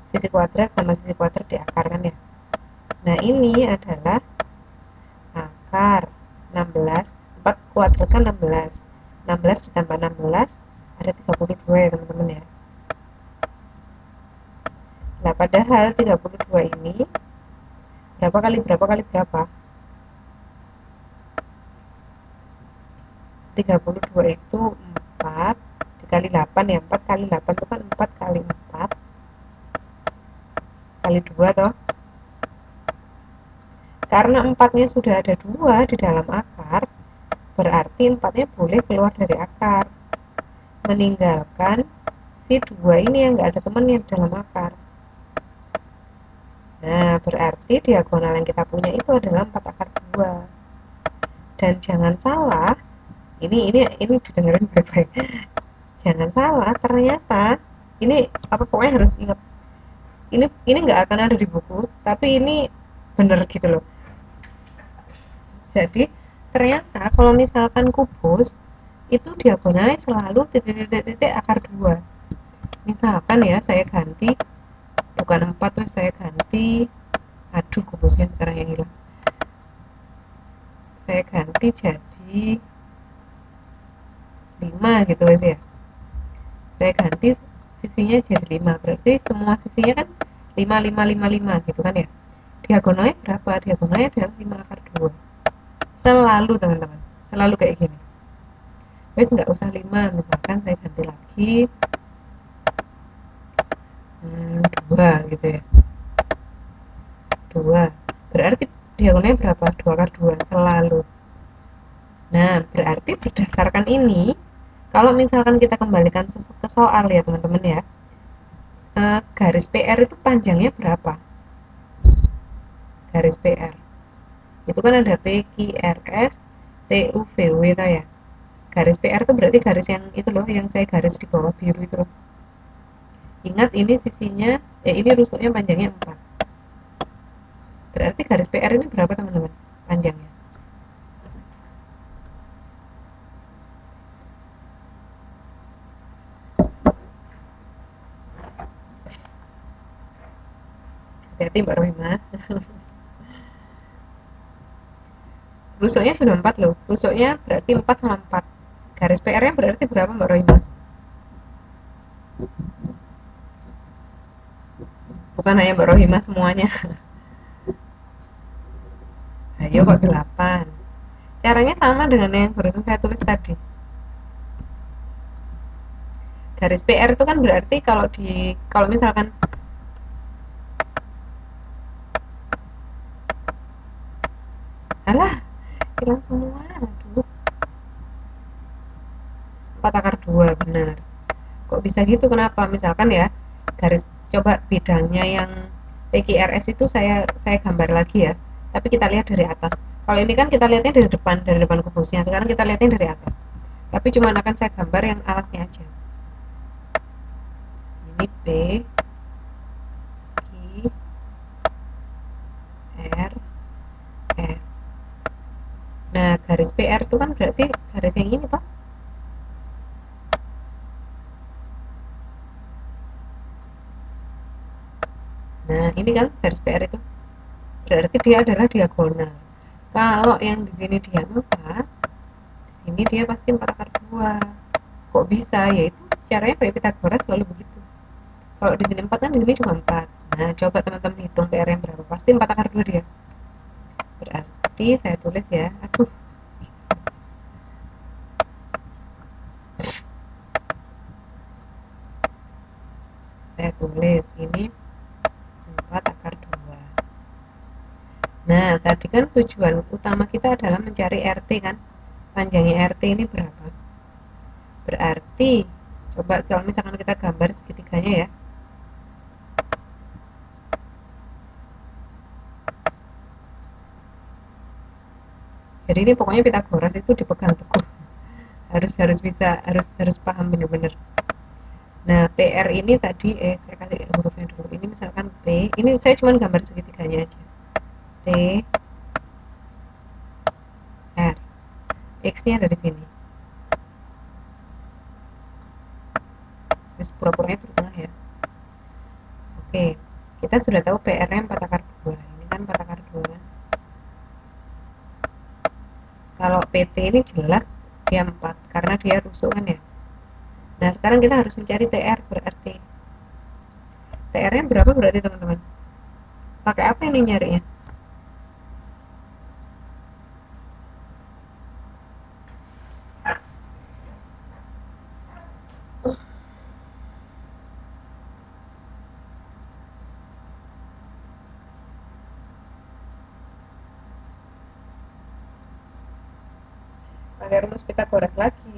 Sisi kuadrat tambah sisi kuadrat di akar kan ya. Nah, ini adalah akar 16, 4 kuadrat kan 16. 16 ditambah 16 ada 32 ya teman-teman ya. Nah, padahal 32 ini berapa kali berapa kali berapa? 32 itu 4 dikali 8 ya. 4 kali 8 itu kan 4 kali 4 kali 2 toh. Karena 4-nya sudah ada 2 di dalam akar, berarti 4-nya boleh keluar dari akar, meninggalkan si 2 ini yang nggak ada temennya di dalam akar. Nah, berarti diagonal yang kita punya itu adalah 4 akar 2. Dan jangan salah, ini didengerin baik-baik. Jangan salah, ternyata ini pokoknya harus ingat. Ini nggak akan ada di buku, tapi ini bener gitu loh. Jadi ternyata kalau misalkan kubus itu diagonalnya selalu titik-titik akar 2. Misalkan ya saya ganti bukan 4 tuh saya ganti, aduh kubusnya sekarang yang hilang, saya ganti jadi 5 gitu aja ya. Saya ganti sisinya jadi 5, berarti semua sisinya kan 5 5 5 5 gitu kan ya. Diagonalnya berapa? Diagonalnya adalah 5 akar 2. Selalu teman-teman, selalu kayak gini. Wes nggak usah 5, misalkan saya ganti lagi 2 gitu ya. 2 berarti diagonalnya berapa? 2 akar 2 selalu. Nah, berarti berdasarkan ini, kalau misalkan kita kembalikan ke soal ya teman-teman ya, garis PR itu panjangnya berapa? Garis PR itu kan ada PQRS TUVW itu ya. Garis PR itu berarti garis yang itu loh, yang saya garis di bawah biru itu loh. Ingat ini sisinya, ini rusuknya panjangnya 4. Berarti garis PR ini berapa teman-teman panjangnya? Hati-hati Mbak Rohima. Rusuknya sudah 4 loh. Rusuknya berarti 4 sama 4. Garis PR-nya berarti berapa Mbak Rohima? Bukan hanya Mbak Rohima, semuanya. Ayo kok 8. Caranya sama dengan yang barusan saya tulis tadi. Garis PR itu kan berarti kalau misalkan alah, hilang semua. Aduh. 4 akar 2 benar. Kok bisa gitu? Kenapa? Misalkan ya, garis coba bidangnya yang PQRS itu saya gambar lagi ya. Tapi kita lihat dari atas. Kalau ini kan kita lihatnya dari depan kubusnya. Sekarang kita lihatnya dari atas. tapi cuma akan saya gambar yang alasnya aja. Ini P, Q, R, S. Nah, garis PR itu kan berarti garis yang ini toh. Nah, ini kan garis PR itu. Berarti dia adalah diagonal. Kalau yang di sini dia 4, di sini dia pasti 4 akar 2. Kok bisa? Yaitu caranya pakai Pitagoras selalu begitu. Kalau di sini 4 kan di sini cuma 4. Nah, coba teman-teman hitung PR yang berapa. Pasti 4 akar 2 dia. Berarti saya tulis ya. Aduh. Saya tulis ini 4 akar 2. Nah, tadi kan tujuan utama kita adalah mencari RT kan. Panjangnya RT ini berapa? Berarti coba kalau misalkan kita gambar segitiganya ya. Jadi ini pokoknya Pitagoras itu dipegang teguh. Harus bisa harus paham benar-benar. Nah, PR ini tadi saya kasih hurufnya dulu. Ini misalkan P, ini saya cuma gambar segitiganya aja. T, R. X-nya ada di sini. Terus pura-puranya di tengah ya. Oke, kita sudah tahu PR-nya 4 akar 2. Ini kan 4 akar 2 kan. Kalau PT ini jelas dia 4 karena dia rusuk kan ya. Nah, sekarang kita harus mencari TR berarti. TR-nya berapa berarti teman-teman? Pakai apa ini nyarinya? Pakai rumus Pitagoras lagi.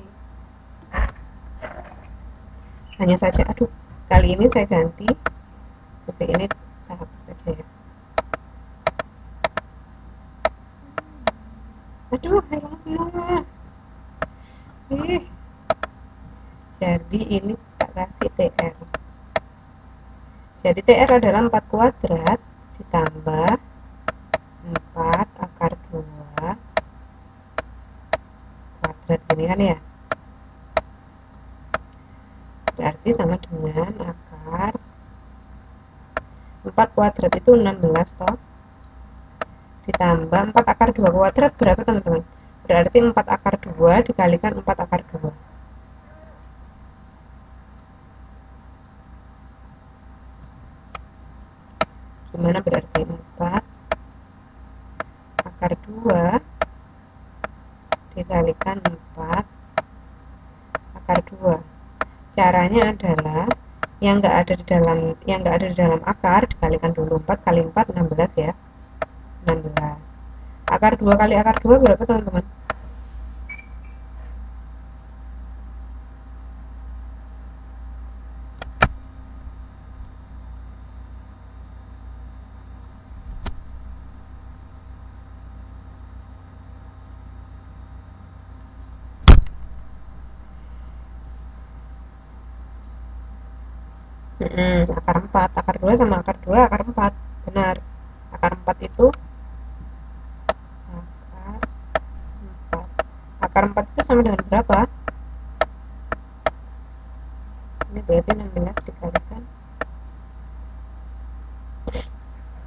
Hanya saja, aduh, kali ini saya ganti. Seperti ini kita hapus saja ya. Aduh, hilang semua. Jadi ini tak kasih TR. Jadi TR adalah 4 kuadrat ditambah 4 akar 2 kuadrat ini kan ya. Berarti sama dengan akar 4 kuadrat itu 16 toh. Ditambah 4 akar 2 kuadrat berapa teman-teman? Berarti 4 akar 2 dikalikan 4 akar 2. Gimana berarti 4 akar 2 dikalikan 4 akar 2. Caranya adalah yang enggak ada di dalam akar dikalikan dulu. 4 kali 4 16 ya. 16. Akar 2 kali akar 2 berapa teman-teman? Akar 4, akar 2 sama akar 2 akar 4. Benar. Akar 4 itu akar 4 itu sama dengan berapa? Ini berarti 16 dikalikan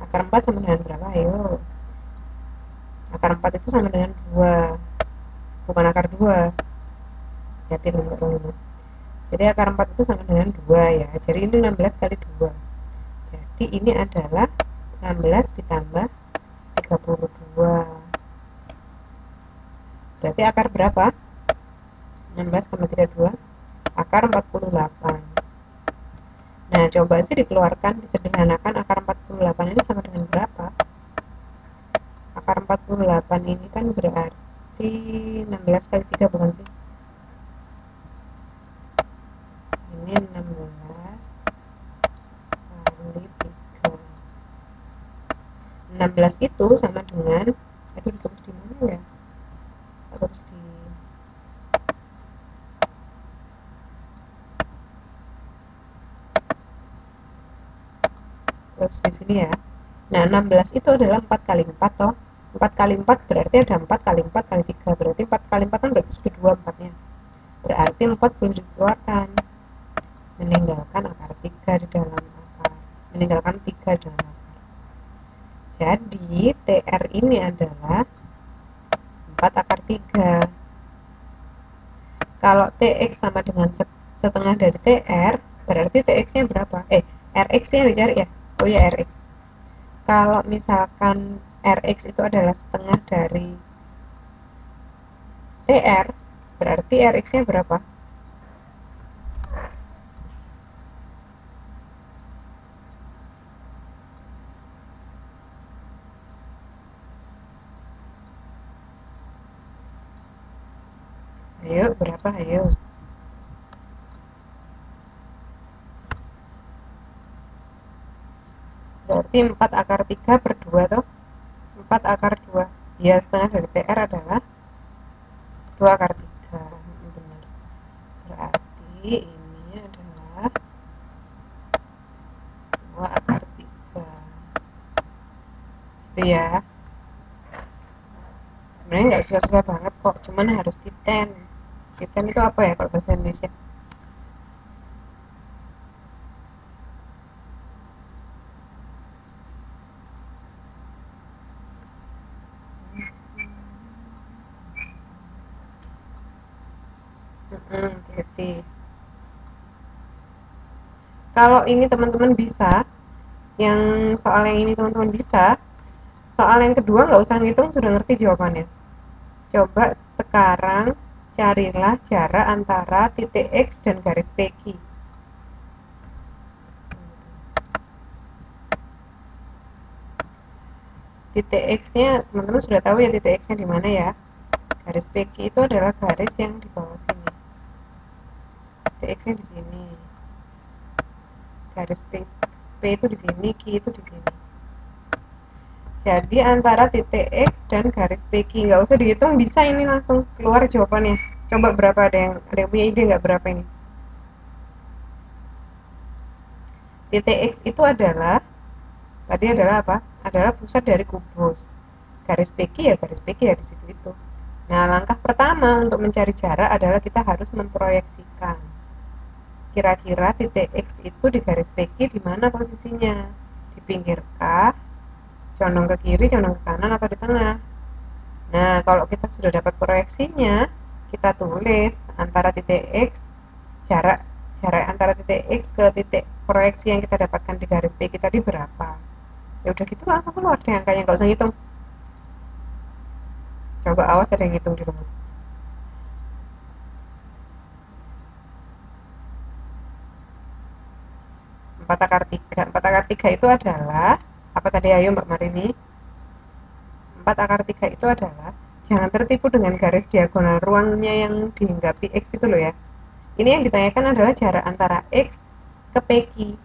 akar 4 sama dengan berapa? Ayo. Akar 4 itu sama dengan 2. Bukan akar 2. Jadi dulu. Jadi akar 4 itu sama dengan 2 ya. Jadi ini 16 kali 2. Jadi ini adalah 16 ditambah 32. Berarti akar berapa? 16,32 akar 48. Nah, coba sih dikeluarkan, disederhanakan akar 48 ini sama dengan berapa? Akar 48 ini kan berarti 16 kali 3 bukan sih? Ini 16 kali 3. 16 itu sama dengan, aduh ditulis di mana ya? Tulis di terus di sini ya. Nah, 16 itu adalah 4 kali 4 toh. 4 kali 4 berarti ada 4 kali 4 kali 3. Berarti 4 kali 4 kan berarti sudah 2 4-nya. Berarti 4 belum dikeluarkan. Meninggalkan akar 3 di dalam akar. Meninggalkan 3 di dalam akar. Jadi, TR ini adalah 4 akar 3. Kalau TX sama dengan setengah dari TR, berarti TX-nya berapa? RX-nya dicari ya? Oh ya, RX. Kalau misalkan RX itu adalah setengah dari TR, berarti RX-nya berapa? Ayo, berapa? Ayo. Berarti 4 akar 3 per 2 tuh. 4 akar 2. Ya, setengah dari TR adalah 2 akar 3. Benar. Berarti ini adalah 2 akar 3. Itu ya. Sebenarnya nggak susah-susah banget kok. Cuman harus titen. Titen itu apa ya kalau bahasa Indonesia? Berarti kalau ini teman-teman bisa, yang soal yang ini teman-teman bisa, soal yang kedua nggak usah ngitung, sudah ngerti jawabannya. Coba sekarang carilah jarak antara titik X dan garis PQ. Titik X-nya teman-teman sudah tahu ya titik X-nya di mana ya. Garis PQ itu adalah garis yang di bawah sini. Titik X-nya di sini. Garis P itu di sini, Q itu di sini. Jadi antara titik X dan garis PQ, nggak usah dihitung, bisa ini langsung keluar jawabannya. Coba berapa, ada yang punya ide nggak berapa ini? Titik X itu adalah, tadi adalah apa? Adalah pusat dari kubus. Garis PQ ya garis PQ ya di situ itu. Nah, langkah pertama untuk mencari jarak adalah kita harus memproyeksikan. Kira-kira titik X itu di garis PQ di mana posisinya? Di pinggir kah? Condong ke kiri, condong ke kanan, atau di tengah? Nah, kalau kita sudah dapat proyeksinya, kita tulis antara titik X, jarak jarak antara titik X ke titik proyeksi yang kita dapatkan di garis PQ tadi berapa. Ya udah gitu langsung keluar deh angkanya, nggak usah hitung. Coba awas ada yang hitung di rumah. 4 akar 3. 4 akar 3 itu adalah, apa tadi ayo Mbak Marini? 4 akar 3 itu adalah, jangan tertipu dengan garis diagonal ruangnya yang dihinggapi X itu loh ya. Ini yang ditanyakan adalah jarak antara X ke PQ.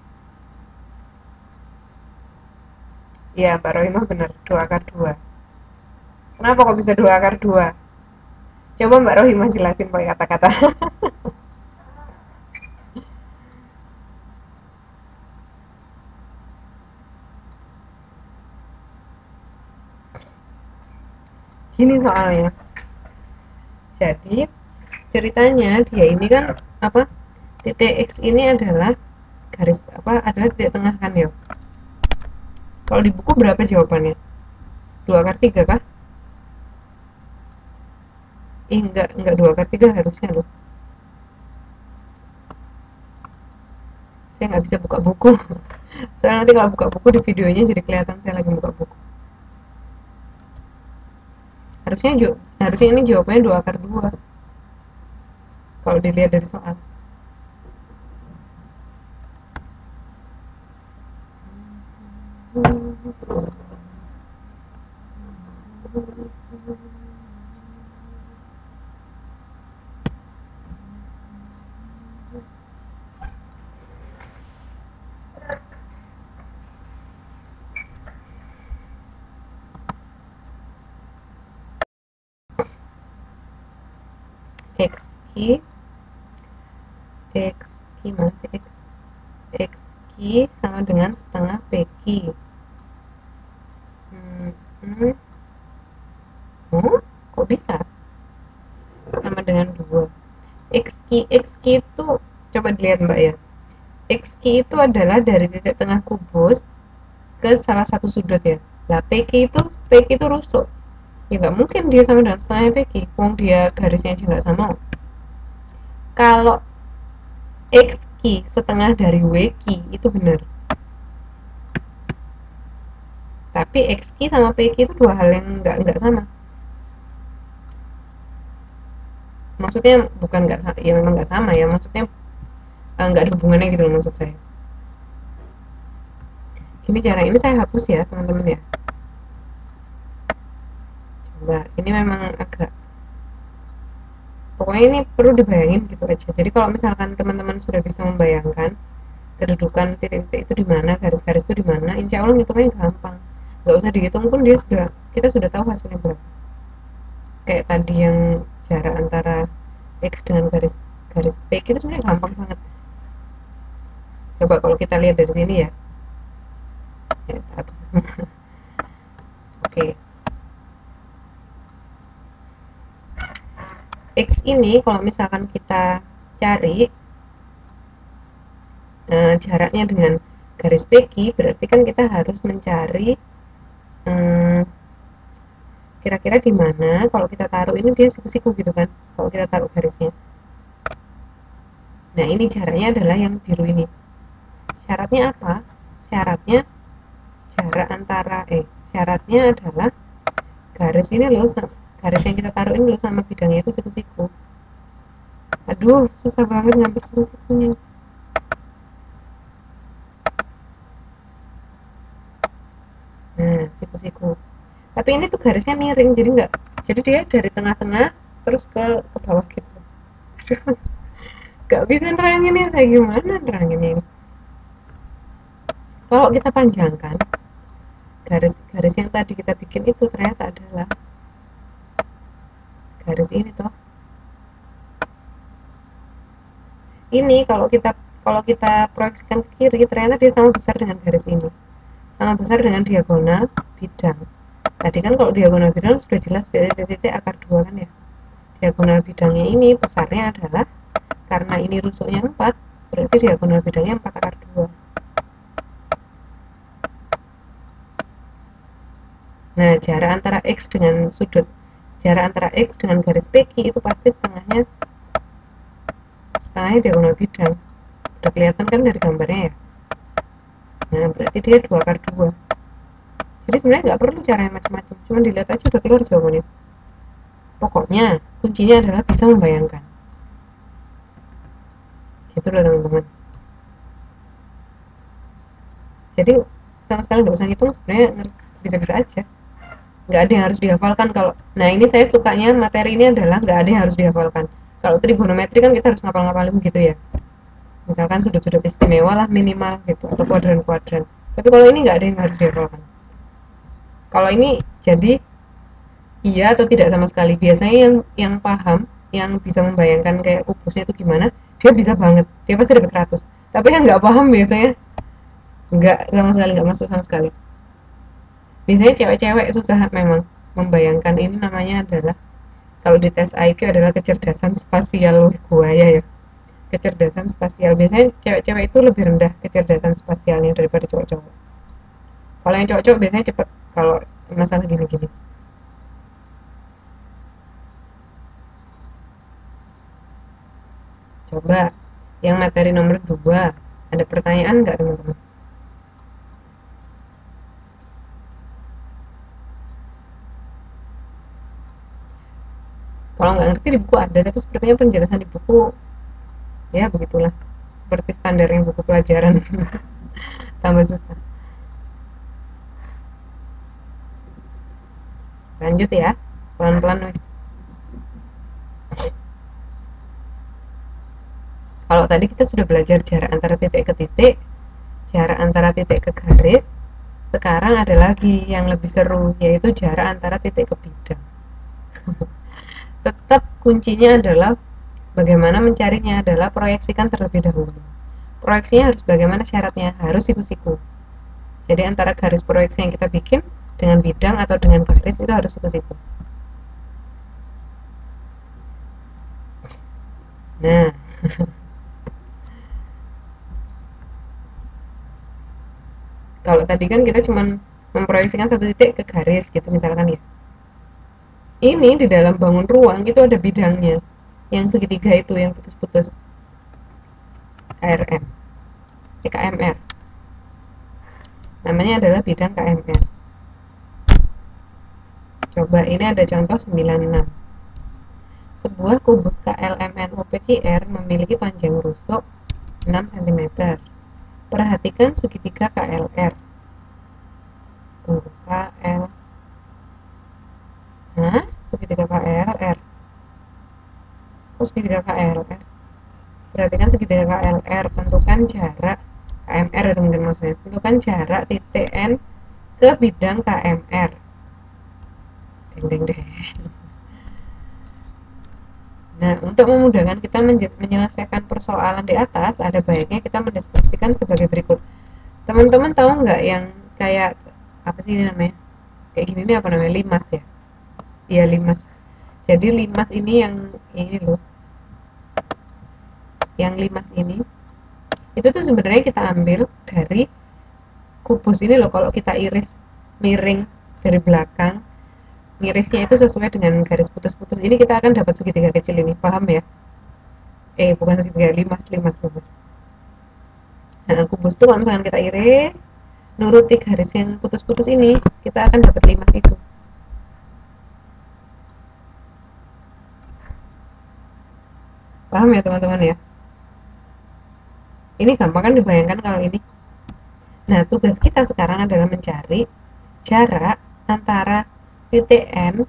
Ya, Mbak Rohimah benar, 2 akar 2. Kenapa kok bisa 2 akar 2? Coba Mbak Rohimah jelasin pakai kata-kata. Gini soalnya. Jadi, ceritanya dia ini kan apa? Titik X ini adalah garis apa? Adalah titik tengah kan ya. Kalau di buku berapa jawabannya? 2 akar 3 kah? Enggak 2 akar 3 harusnya loh. Saya nggak bisa buka buku. Soalnya nanti kalau buka buku di videonya jadi kelihatan saya lagi buka buku. Harusnya harusnya ini jawabannya 2 akar 2 kalau dilihat dari soal. X Q X gimana sih X X Q sama dengan setengah PQ. Kok bisa? Sama dengan 2. XQ itu, coba dilihat Mbak ya. XQ itu adalah dari titik tengah kubus ke salah satu sudut ya. Lah PQ itu rusuk. Ya nggak mungkin dia sama dengan setengah PQ. Wong dia garisnya aja nggak sama. Kalau XQ setengah dari WQ itu benar. Tapi XQ sama PQ itu dua hal yang nggak sama. Maksudnya bukan nggak, ya memang nggak sama ya, maksudnya nggak ada hubungannya gitu loh maksud saya. Gini, cara ini saya hapus ya teman-teman ya. Coba, ini memang agak, pokoknya ini perlu dibayangin gitu aja. Jadi kalau misalkan teman-teman sudah bisa membayangkan kedudukan titik-titik itu di mana, garis-garis itu di mana, insya Allah ngitungnya gampang. Nggak usah dihitung pun kita sudah tahu hasilnya berapa. Kayak tadi yang jarak antara X dengan garis PQ itu sebenarnya gampang banget. Coba kalau kita lihat dari sini ya. Ya, hapus semua. Oke. X ini kalau misalkan kita cari jaraknya dengan garis PQ, berarti kan kita harus mencari kira-kira di mana kalau kita taruh ini dia siku-siku gitu kan, kalau kita taruh garisnya. Nah, ini jaraknya adalah yang biru ini. Syaratnya apa? Syaratnya syaratnya adalah garis ini loh, garis yang kita taruh ini loh sama bidangnya itu siku-siku. Aduh, susah banget ngambil siku-sikunya. Nah, siku-siku. Tapi ini tuh garisnya miring, jadi dia dari tengah-tengah terus ke bawah gitu. Aduh, gak bisa neranginnya, saya gimana neranginnya ini. Kalau kita panjangkan, garis yang tadi kita bikin itu ternyata adalah garis ini toh. Ini kalau kita proyeksikan ke kiri, ternyata dia sama besar dengan garis ini, sama besar dengan diagonal bidang. Tadi kan kalau diagonal bidang sudah jelas titik-titik akar 2 kan ya. Diagonal bidangnya ini besarnya adalah, karena ini rusuknya 4, berarti diagonal bidangnya 4 akar 2. Nah, jarak antara X dengan garis PQ itu pasti setengahnya diagonal bidang. Udah kelihatan kan dari gambarnya ya. Nah, berarti dia 2 akar 2. Jadi sebenarnya nggak perlu cara yang macam-macam, cuma dilihat aja udah keluar jawabannya. Pokoknya kuncinya adalah bisa membayangkan. Gitu loh teman-teman. Jadi sama sekali nggak usah ngitung, sebenarnya bisa-bisa aja. Nggak ada yang harus dihafalkan. Nah, ini saya sukanya materi ini adalah nggak ada yang harus dihafalkan. Kalau trigonometri kan kita harus ngapal-ngapalin gitu ya, misalkan sudut-sudut istimewa lah minimal gitu, atau kuadran-kuadran. Tapi kalau ini nggak ada yang harus dihafalkan. Kalau ini jadi iya atau tidak sama sekali. Biasanya yang paham, yang bisa membayangkan kayak kubusnya itu gimana, dia bisa banget, dia pasti dapat 100. Tapi yang nggak paham biasanya nggak sama sekali, nggak masuk sama sekali. Biasanya cewek-cewek susah memang membayangkan. Ini namanya adalah, kalau di tes IQ adalah kecerdasan spasial buaya ya. Kecerdasan spasial, biasanya cewek-cewek itu lebih rendah kecerdasan spasialnya daripada cowok-cowok. Kalau yang cowok-cowok biasanya cepet kalau masalah gini-gini. Coba yang materi nomor 2, ada pertanyaan nggak teman-teman? Kalau nggak ngerti di buku ada, tapi sepertinya penjelasan di buku ya begitulah, seperti standarnya buku pelajaran. Tambah susah. Lanjut ya, pelan-pelan. Kalau tadi kita sudah belajar jarak antara titik ke titik, jarak antara titik ke garis. Sekarang ada lagi yang lebih seru, yaitu jarak antara titik ke bidang. Tetap kuncinya adalah bagaimana mencarinya adalah proyeksikan terlebih dahulu. proyeksinya harus bagaimana syaratnya, harus siku-siku. Jadi antara garis proyeksi yang kita bikin dengan bidang atau dengan baris itu harus siku-siku. Nah, kalau tadi kan kita cuma memproyeksikan satu titik ke garis gitu misalkan ya. Ini di dalam bangun ruang itu ada bidangnya, yang segitiga itu yang putus-putus, KRM, KMR. Namanya adalah bidang KMR. Coba ini ada contoh 96. Sebuah kubus KLMN OPQR memiliki panjang rusuk 6 cm. Perhatikan segitiga KLR. Tunggu, KL. Hah? Segitiga KLR. Terus segitiga KLR. Perhatikan segitiga KLR. Tentukan jarak KMR ya teman-teman maksudnya. Tentukan jarak titik N ke bidang KMR. Deng deng deng. Nah, untuk memudahkan kita menyelesaikan persoalan di atas, ada baiknya kita mendeskripsikan sebagai berikut. Teman-teman tahu nggak yang kayak apa sih ini namanya? Kayak gini nih apa namanya? Limas ya? Iya, limas. Jadi limas ini yang ini loh, yang limas ini itu tuh sebenarnya kita ambil dari kubus ini loh. Kalau kita iris miring dari belakang, ngirisnya itu sesuai dengan garis putus-putus ini, kita akan dapat segitiga kecil ini, paham ya? Bukan segitiga, limas limas limas. Nah, kubus tuh kalau misalkan kita iris nuruti garis yang putus-putus ini, kita akan dapat limas itu. Paham ya teman-teman ya? Ini gampang kan dibayangkan kalau ini. Nah, tugas kita sekarang adalah mencari jarak antara titik N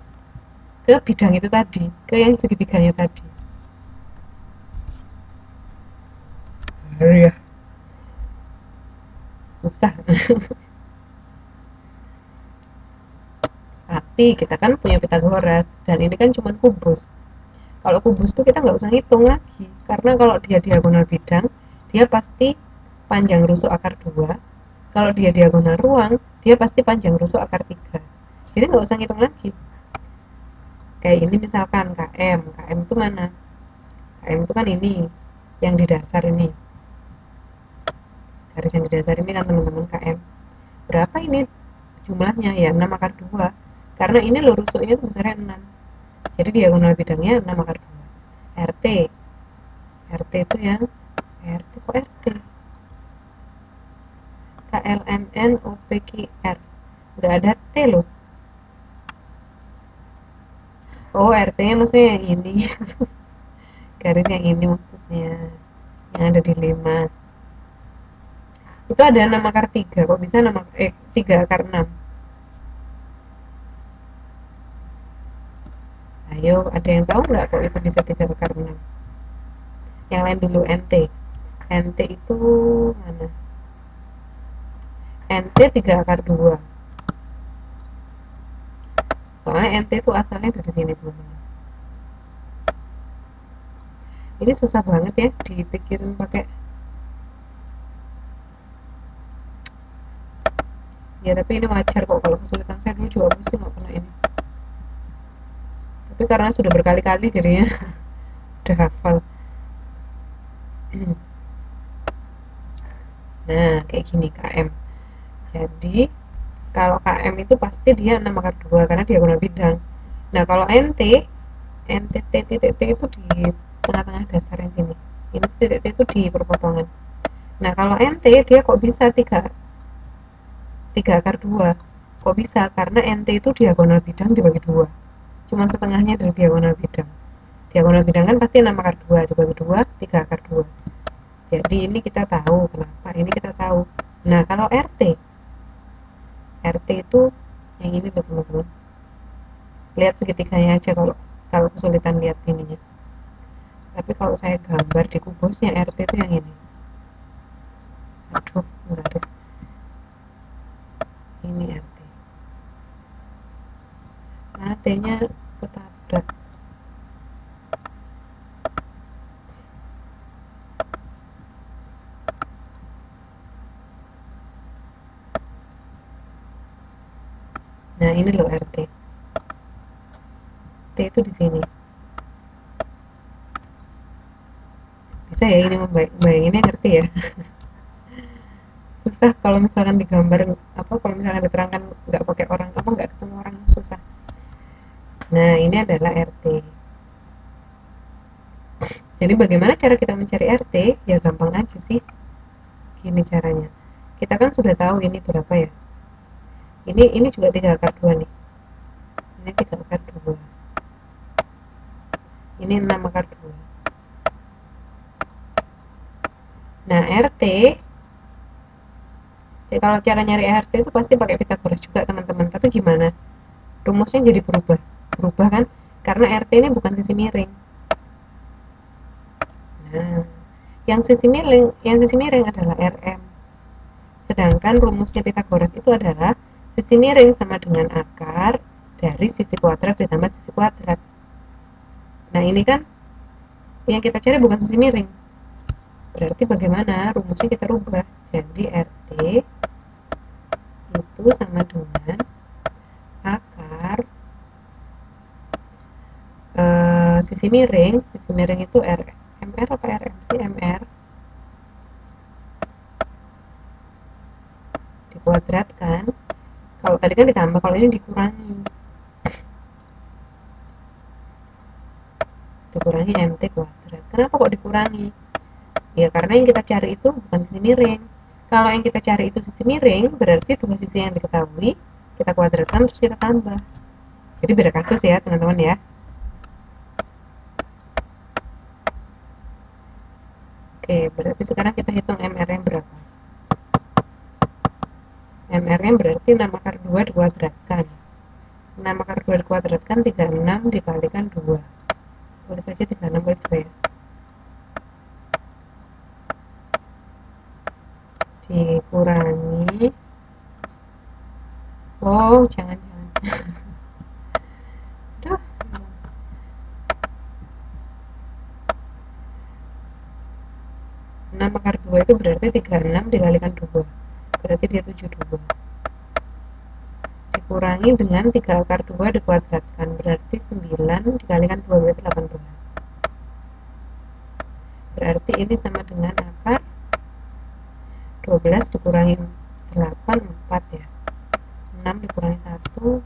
ke bidang itu tadi, ke yang segitiganya tadi. Ya, susah. Tapi kita kan punya Pitagoras, dan ini kan cuma kubus. Kalau kubus tuh kita nggak usah ngitung lagi, karena kalau dia diagonal bidang, dia pasti panjang rusuk akar 2. Kalau dia diagonal ruang, dia pasti panjang rusuk akar 3. Jadi nggak usah ngitung lagi. Kayak ini misalkan KM. KM itu mana? KM itu kan ini, yang di dasar ini. Garis yang di dasar ini kan teman-teman KM. Berapa ini jumlahnya? Ya 6 akar 2. Karena ini loh rusuknya itu besarnya 6. Jadi diagonal bidangnya 6 akar 2. RT. RT itu yang RT kok RT? KLMN OPQR. Nggak ada T loh. Oh, RT-nya maksudnya yang ini. Garis yang ini maksudnya. Yang ada di 5. Itu ada 6 akar 3. Kok bisa 3 akar 6? Ayo, ada yang tahu nggak kok itu bisa 3 akar 6? Yang lain dulu, NT. NT itu mana? NT 3 akar 2. Soalnya NT itu asalnya dari sini teman-teman. Ini susah banget ya dipikirin pakai. Ya tapi ini wajar kok, kalau kesulitan saya dulu juga pusing kok kena ini. Tapi karena sudah berkali-kali jadinya udah hafal. Nah, kayak gini KM. Jadi kalau KM itu pasti dia 6 akar 2 karena diagonal bidang. Nah, kalau NT, NTT titik T itu di tengah-tengah dasar yang sini. Ini titik T itu di perpotongan. Nah, kalau NT dia kok bisa 3 akar 2? Kok bisa? Karena NT itu diagonal bidang dibagi 2. Cuma setengahnya dari diagonal bidang. Diagonal bidang kan pasti 6 akar 2 dibagi 2, 3 akar 2. Jadi ini kita tahu kenapa, ini kita tahu. Nah, kalau RT itu yang ini loh teman-teman. Lihat segitiganya aja kalau kalau kesulitan lihat ininya. Tapi kalau saya gambar di kubusnya RT itu yang ini. Aduh, garis. Ini RT. Nah, T-nya ketabrak. Nah, ini loh RT. T itu di sini. Bisa ya ini membayanginnya, ngerti ya? Susah kalau misalkan digambar, apa kalau misalkan diterangkan nggak pakai orang, apa nggak ketemu orang, susah. Nah, ini adalah RT. Jadi bagaimana cara kita mencari RT? Ya gampang aja sih. Gini caranya. Kita kan sudah tahu ini berapa ya. Ini juga 3 akar 2 nih. Ini 3 akar 2. Ini 6 akar 2. Nah, RT, jadi kalau cara nyari RT itu pasti pakai Pitagoras juga, teman-teman. Tapi gimana? Rumusnya jadi berubah. Berubah kan? Karena RT ini bukan sisi miring. Nah, yang sisi miring adalah RM. Sedangkan rumusnya Pitagoras itu adalah sisi miring sama dengan akar dari sisi kuadrat ditambah sisi kuadrat. Nah, ini kan yang kita cari bukan sisi miring. Berarti bagaimana? Rumusnya kita rubah. Jadi RT itu sama dengan akar sisi miring itu MR apa RM sih? MR dikuadratkan. Kalau tadi kan ditambah, kalau ini dikurangi MT kuadrat. Kenapa kok dikurangi? Ya karena yang kita cari itu bukan sisi miring. Kalau yang kita cari itu sisi miring, berarti dua sisi yang diketahui kita kuadratkan terus kita tambah. Jadi beda kasus ya teman-teman ya. Oke, berarti sekarang kita hitung MR-nya berapa. MR-nya berarti 6 akar 2 dikuadratkan. 6 akar 2 dikuadratkan 36 dikalikan 2. Boleh saja 36 kali 2 ya. Dikurangi. Oh, jangan-jangan. Aduh. 6 akar 2 itu berarti 36 dikalikan 2. Berarti dia 72. Dikurangi dengan 3 akar 2 dikuadratkan. Berarti 9 dikalikan 2 berarti 18. Berarti ini sama dengan akar 12 dikurangi 8, 4 ya. 6 dikurangi 1,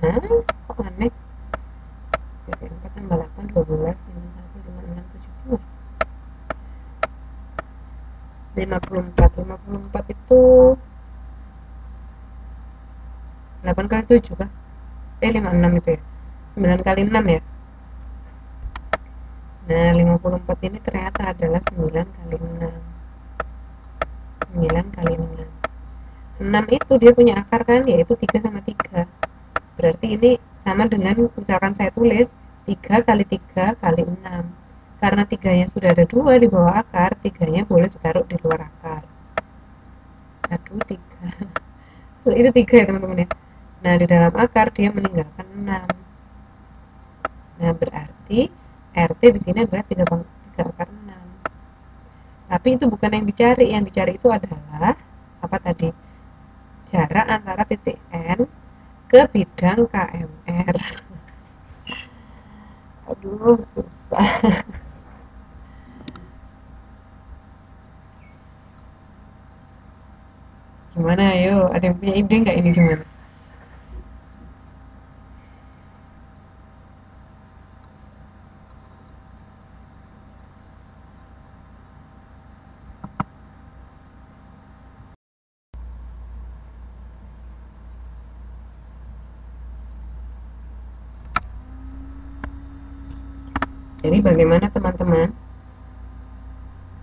5. Kok aneh? Sisi 4 tambah 8, 12, 5, 1, 5, 6, 7, 54. 54 itu 8 kali 7 kah? 56 itu ya. 9 kali 6 ya. Nah, 54 ini ternyata adalah 9 kali 6. 9 kali 6. 6 itu dia punya akar kan, yaitu 3 sama 3. Berarti ini sama dengan, misalkan saya tulis 3 kali 3 kali 6. Karena 3-nya sudah ada 2 di bawah akar, 3-nya boleh ditaruh di luar akar. Aduh, 3. Itu 3 ya teman-teman ya. Nah, di dalam akar dia meninggalkan 6. Nah, berarti RT di sini adalah 3 akar 6. Tapi itu bukan yang dicari. Yang dicari itu adalah apa tadi? Jarak antara titik N ke bidang KMR. Aduh, susah. Gimana ayo? Ada yang punya ide nggak ini gimana? Jadi bagaimana teman-teman?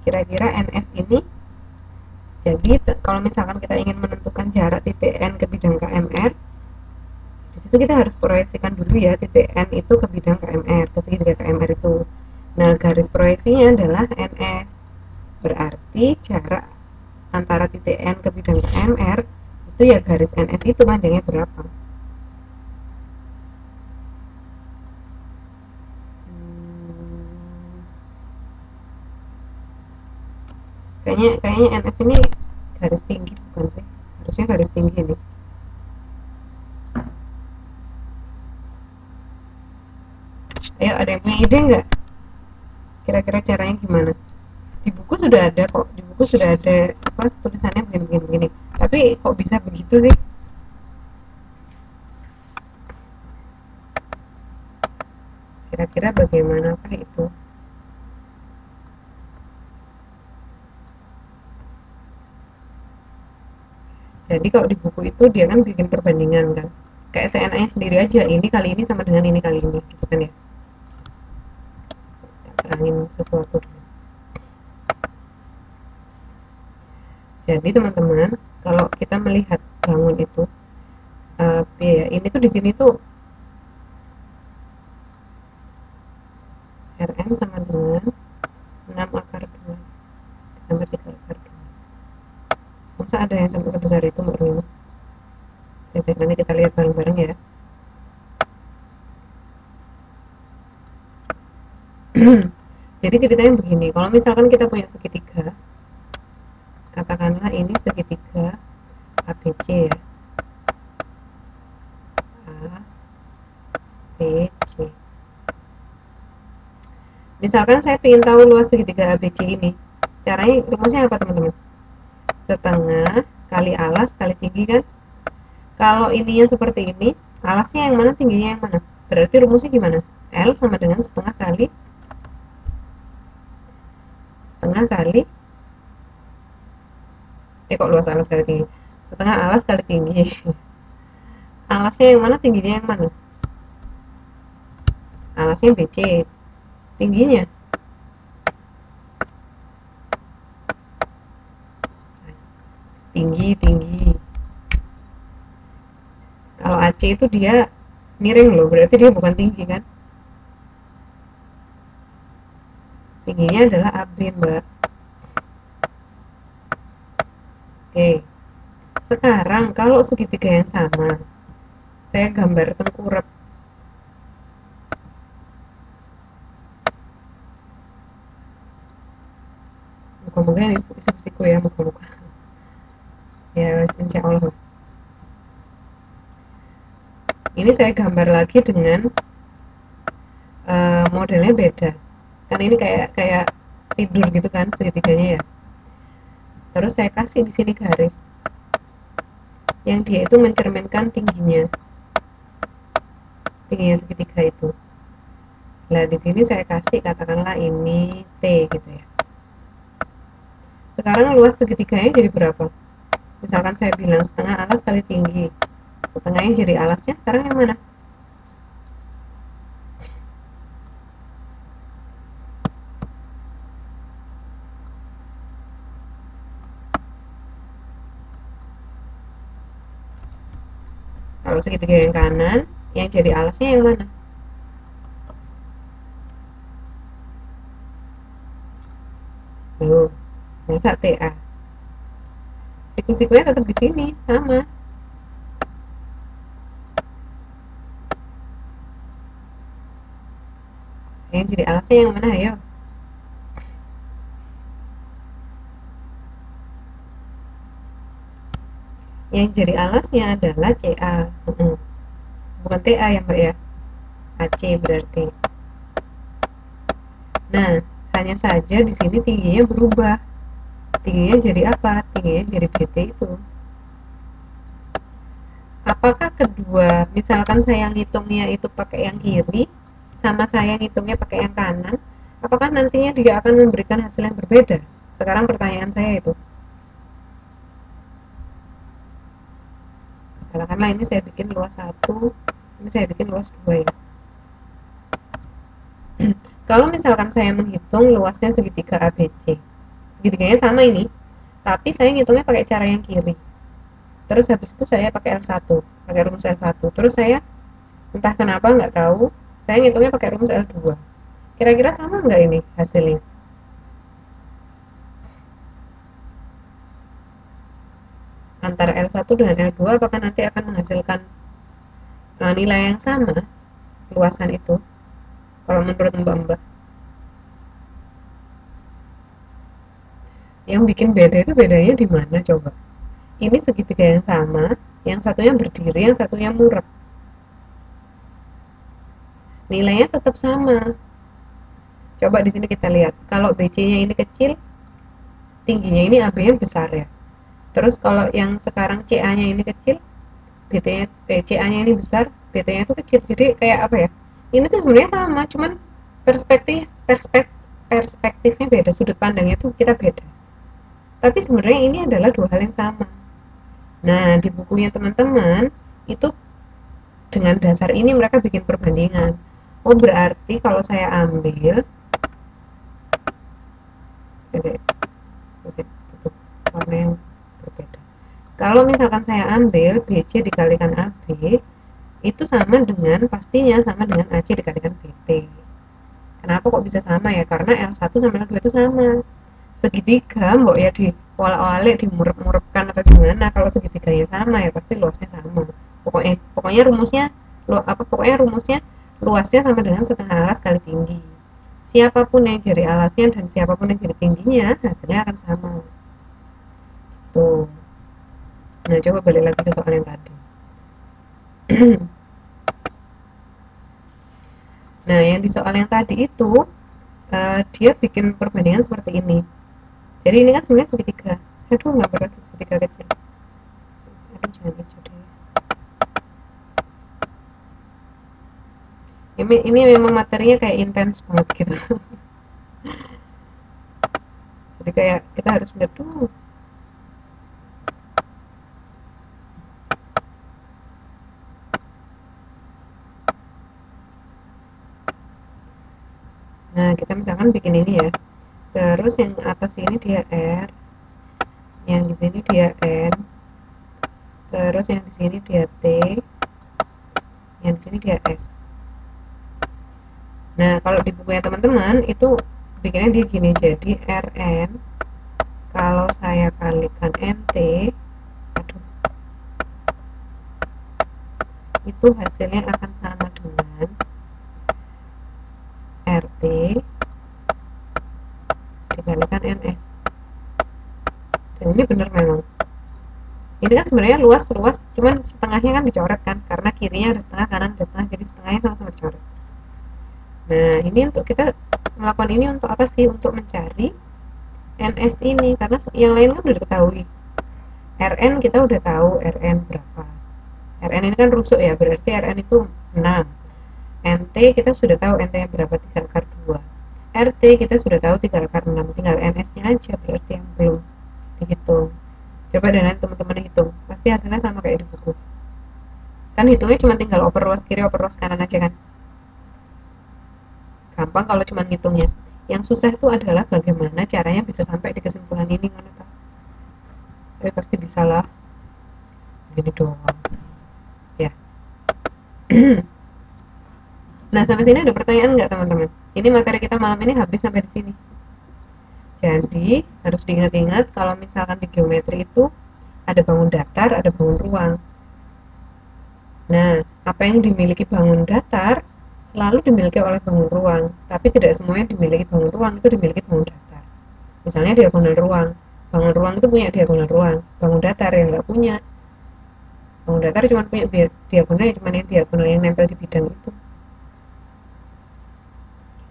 Kira-kira NS ini, jadi kalau misalkan kita ingin menentukan jarak titik N ke bidang KMR, di situ kita harus proyeksikan dulu ya titik N itu ke bidang KMR, ke segitiga KMR itu. Nah, garis proyeksinya adalah NS. Berarti jarak antara titik N ke bidang KMR itu ya garis NS itu panjangnya berapa? Kayaknya NS ini garis tinggi bukan sih? Harusnya garis tinggi ini. Ayo, ada yang punya ide nggak? Kira-kira caranya gimana? Di buku sudah ada kok, di buku sudah ada apa tulisannya begini-begini. Tapi kok bisa begitu sih? Kira-kira bagaimanakah itu? Jadi kalau di buku itu dia kan bikin perbandingan kan, kayak seenaknya sendiri aja, ini kali ini sama dengan ini kali ini gitu kan ya. Terangin sesuatu dulu. Jadi teman-teman, kalau kita melihat bangun itu ya, ini tuh di sini tuh RM sama dengan 6 akar 2 tambah 3 akar 2. Masa ada yang sampai sebesar itu Mbak Rumi? Nanti kita lihat bareng-bareng ya. Jadi ceritanya begini, kalau misalkan kita punya segitiga, katakanlah ini segitiga ABC ya, ABC. Misalkan saya ingin tahu luas segitiga ABC ini, caranya rumusnya apa teman-teman? Setengah kali alas kali tinggi kan. Kalau ininya seperti ini, alasnya yang mana, tingginya yang mana? Berarti rumusnya gimana? L sama dengan setengah kali kok luas alas kali tinggi, setengah alas kali tinggi. Alasnya yang mana, tingginya yang mana? Alasnya BC, tingginya tinggi. Kalau AC itu dia miring loh, berarti dia bukan tinggi kan? Tingginya adalah AB Mbak. Oke, sekarang kalau segitiga yang sama, saya gambar tengkurap. Moga-moga ini isi-isiku ya, moga-moga ya, insya Allah. Ini saya gambar lagi dengan modelnya beda, kan ini kayak kayak tidur gitu kan segitiganya ya. Terus saya kasih di sini garis yang dia itu mencerminkan tingginya segitiga itu. Nah di sini saya kasih katakanlah ini T gitu ya. Sekarang luas segitiganya jadi berapa? Misalkan saya bilang setengah alas kali tinggi, setengahnya jadi alasnya sekarang yang mana? Kalau segitiga yang kanan, yang jadi alasnya yang mana? Tuh, masa TA. Siku-sikunya tetap di sini, sama. Yang jadi alasnya yang mana, ayo? Yang jadi alasnya adalah CA. Bukan TA ya Mbak ya, AC berarti. Nah, hanya saja di sini tingginya berubah. Tingginya jadi apa? Tingginya jadi BT itu. Apakah kedua, misalkan saya ngitungnya itu pakai yang kiri, sama saya ngitungnya pakai yang kanan, apakah nantinya dia akan memberikan hasil yang berbeda? Sekarang pertanyaan saya itu. Katakanlah ini saya bikin luas 1, ini saya bikin luas 2 ya. Kalau misalkan saya menghitung luasnya segitiga ABC, segitiganya sama ini, tapi saya ngitungnya pakai cara yang kiri. Terus habis itu saya pakai L1, pakai rumus L1. Terus saya entah kenapa nggak tahu, saya ngitungnya pakai rumus L2. Kira-kira sama nggak ini hasilnya? Antara L1 dengan L2 apakah nanti akan menghasilkan nilai yang sama luasan itu? Kalau menurut Mbak-Mbak, yang bikin beda itu bedanya di mana coba? Ini segitiga yang sama, yang satunya berdiri, yang satunya murab. nilainya tetap sama. Coba di sini kita lihat, kalau BC-nya ini kecil, tingginya ini AB-nya besar ya. Terus kalau yang sekarang CA-nya ini kecil, BT-nya CA-nya ini besar, BT-nya itu kecil. Jadi kayak apa ya? Ini tuh sebenarnya sama, cuman perspektif perspektif perspektifnya beda, sudut pandangnya tuh kita beda. Tapi sebenarnya ini adalah dua hal yang sama. Nah, di bukunya teman-teman itu dengan dasar ini mereka bikin perbandingan. Oh, berarti kalau saya ambil warna yang berbeda. Kalau misalkan saya ambil BC dikalikan AB, itu sama dengan, pastinya sama dengan AC dikalikan BT. Kenapa kok bisa sama ya? Karena L1 sama L2 itu sama. Segitiga mbok ya di wala-walik dimurep-murepkan atau gimana, kalau segitiganya sama ya pasti luasnya sama. Pokoknya rumusnya pokoknya rumusnya luasnya sama dengan setengah alas kali tinggi. Siapapun yang jadi alasnya dan siapapun yang jadi tingginya, hasilnya akan sama. Tuh. Nah, coba balik lagi ke soal yang tadi. Nah, yang di soal yang tadi itu dia bikin perbandingan seperti ini. Jadi ini kan sebenarnya segitiga. Aduh, nggak berarti segitiga kecil. Aduh, jangan kecil deh. Ini memang materinya kayak intens banget gitu. Jadi kayak kita harus ngeduh. Nah, kita misalkan bikin ini ya. Terus yang atas ini dia R, yang di sini dia N, terus yang di sini dia T, yang di sini dia S. Nah, kalau di bukunya teman-teman itu bikinnya dia gini, jadi Rn kalau saya kalikan NT, aduh, itu hasilnya akan sama dengan RT dikalikan NS. Dan ini benar memang. Ini kan sebenarnya luas, cuman setengahnya kan dicoret kan, karena kirinya ada setengah, kanan ada setengah, jadi setengahnya sama-sama dicoret. Nah, ini untuk kita melakukan ini untuk apa sih? Untuk mencari NS ini, karena yang lain kan udah diketahui. RN kita udah tahu RN berapa. RN ini kan rusuk ya, berarti RN itu 6. NT kita sudah tahu NT nya berapa, 3 akar 2. RT kita sudah tahu 3 akar 6, tinggal NS nya aja berarti yang belum dihitung. Coba deh nanti teman-teman hitung, pasti hasilnya sama kayak di buku. Kan hitungnya cuma tinggal oper luas kiri, oper luas kanan aja kan. Gampang kalau cuma ngitungnya. Yang susah itu adalah bagaimana caranya bisa sampai di kesimpulan ini, kan? Tapi pasti bisa lah. Gini doang. Ya. Nah, sampai sini ada pertanyaan nggak teman-teman? Ini materi kita malam ini habis sampai di sini. Jadi, harus diingat-ingat kalau misalkan di geometri itu ada bangun datar, ada bangun ruang. Nah, apa yang dimiliki bangun datar selalu dimiliki oleh bangun ruang, tapi tidak semuanya dimiliki bangun ruang itu dimiliki bangun datar. Misalnya diagonal ruang, bangun ruang itu punya diagonal ruang, bangun datar yang nggak punya. Bangun datar cuma punya diagonal, cuma yang diagonal yang nempel di bidang itu.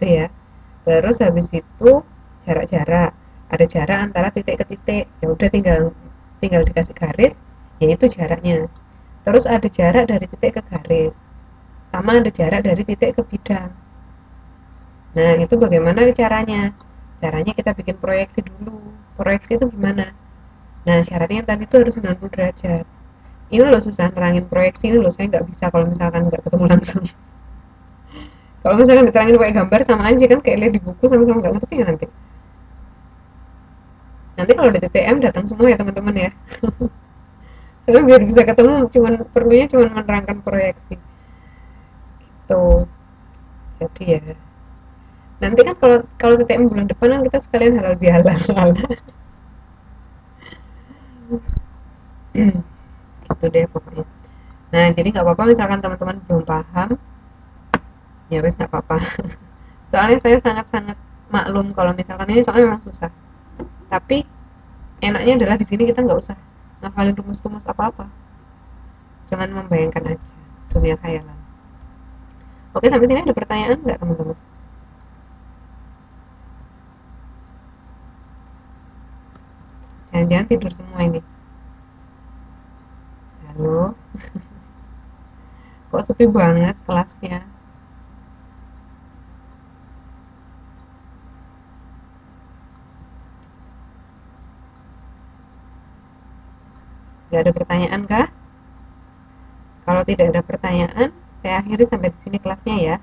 Gitu ya. Terus habis itu jarak-jarak, ada jarak antara titik ke titik, ya udah tinggal dikasih garis, yaitu jaraknya. Terus ada jarak dari titik ke garis, sama ada jarak dari titik ke bidang. Nah, itu bagaimana caranya? Caranya kita bikin proyeksi dulu. Proyeksi itu gimana? Nah, syaratnya tadi itu harus 90 derajat. Ini loh susah nerangin proyeksi ini loh, saya nggak bisa kalau misalkan nggak ketemu langsung. Kalau misalkan diterangin pakai gambar sama aja kan, kayak lihat di buku sama-sama nggak ngerti ya nanti. Nanti kalau di TTM datang semua ya teman-teman ya. Soalnya biar bisa ketemu perlunya cuman menerangkan proyeksi. Gitu. Jadi ya. Nanti kan kalau TTM bulan depan kan kita sekalian halal bihalal. Gitu deh pokoknya. Nah, jadi nggak apa-apa misalkan teman-teman belum paham, ya wes nggak apa-apa. Soalnya saya sangat-sangat maklum kalau misalkan ini soalnya memang susah. Tapi enaknya adalah di sini kita nggak usah ngafalin rumus-rumus apa-apa, cuman membayangkan aja dunia khayalan. Oke, sampai sini ada pertanyaan nggak teman-teman? Jangan-jangan tidur semua ini. Halo, kok sepi banget kelasnya? Nggak ada pertanyaan kah? Kalau tidak ada pertanyaan, saya akhiri sampai di sini kelasnya ya.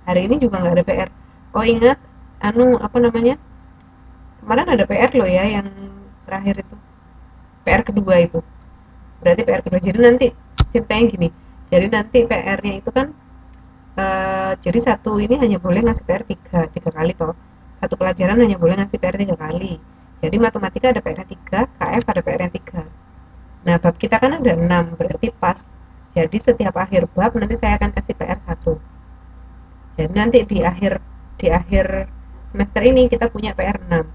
Hari ini juga nggak ada PR. Oh ingat, apa namanya? Kemarin ada PR loh ya yang terakhir itu. PR kedua itu. Berarti PR kedua. Jadi nanti ceritanya gini. Jadi nanti PR-nya itu kan jadi satu ini hanya boleh ngasih PR tiga kali toh. Satu pelajaran hanya boleh ngasih PR 3 kali. Jadi matematika ada PR 3, KF ada PR 3. Nah, bab kita kan ada 6, berarti pas. Jadi setiap akhir bab nanti saya akan kasih PR 1. Jadi nanti di akhir semester ini kita punya PR 6.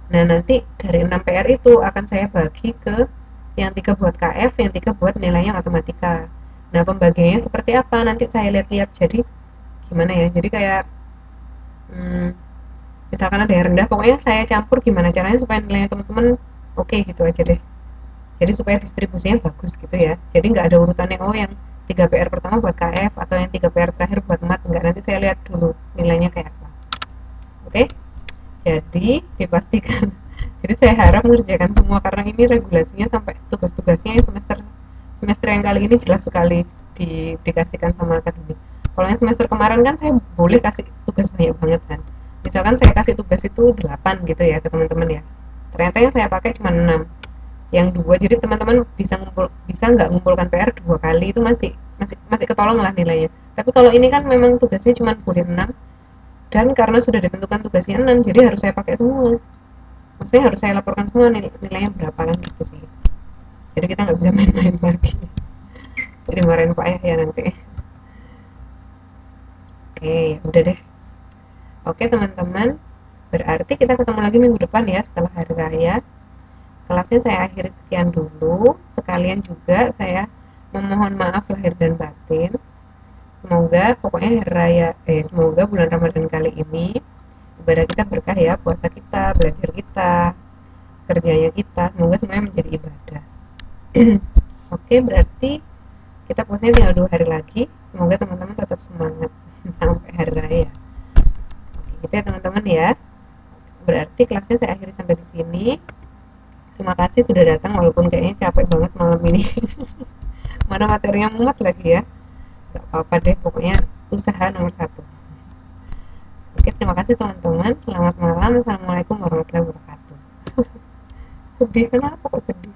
Nah, nanti dari 6 PR itu akan saya bagi ke yang 3 buat KF, yang 3 buat nilainya matematika. Nah, pembagiannya seperti apa? Nanti saya lihat-lihat. Jadi gimana ya? Jadi kayak hmm, misalkan ada yang rendah, pokoknya saya campur gimana caranya supaya nilainya teman-teman oke gitu aja deh. Jadi supaya distribusinya bagus gitu ya. Jadi nggak ada urutannya, oh yang 3 PR pertama buat KF atau yang 3 PR terakhir buat mat, enggak, nanti saya lihat dulu nilainya kayak apa. Oke, jadi dipastikan. Jadi saya harap mengerjakan semua karena ini regulasinya sampai tugas-tugasnya yang semester semester yang kali ini jelas sekali dikasihkan sama akademik. Kalau yang semester kemarin kan saya boleh kasih tugas banyak banget kan. Misalkan saya kasih tugas itu 8 gitu ya ke teman-teman ya. Ternyata yang saya pakai cuma 6, yang dua, jadi teman-teman bisa nggak ngumpulkan PR 2 kali, itu masih masih masih ketolong lah nilainya. Tapi kalau ini kan memang tugasnya cuma boleh 6, dan karena sudah ditentukan tugasnya 6 jadi harus saya pakai semua, maksudnya harus saya laporkan semua nilainya berapa kan gitu sih. Jadi kita nggak bisa main-main lagi, jadi marahin Pak ya nanti. Oke, ya udah deh. Oke teman-teman, berarti kita ketemu lagi minggu depan ya setelah hari raya. Kelasnya saya akhiri sekian dulu. Sekalian juga saya memohon maaf lahir dan batin. Semoga pokoknya hari raya, semoga bulan Ramadan kali ini ibadah kita berkah ya, puasa kita, belajar kita, kerjanya kita, semoga semuanya menjadi ibadah. Oke, berarti kita puasanya tinggal 2 hari lagi. Semoga teman-teman tetap semangat sampai hari raya. Oke, gitu ya teman-teman ya. Berarti kelasnya saya akhiri sampai di sini. Terima kasih sudah datang walaupun kayaknya capek banget malam ini. Mana materinya muat lagi ya. Gak apa-apa deh, pokoknya usaha nomor satu. Oke, terima kasih teman-teman. Selamat malam. Assalamualaikum warahmatullahi wabarakatuh. Sedih, kenapa kok sedih?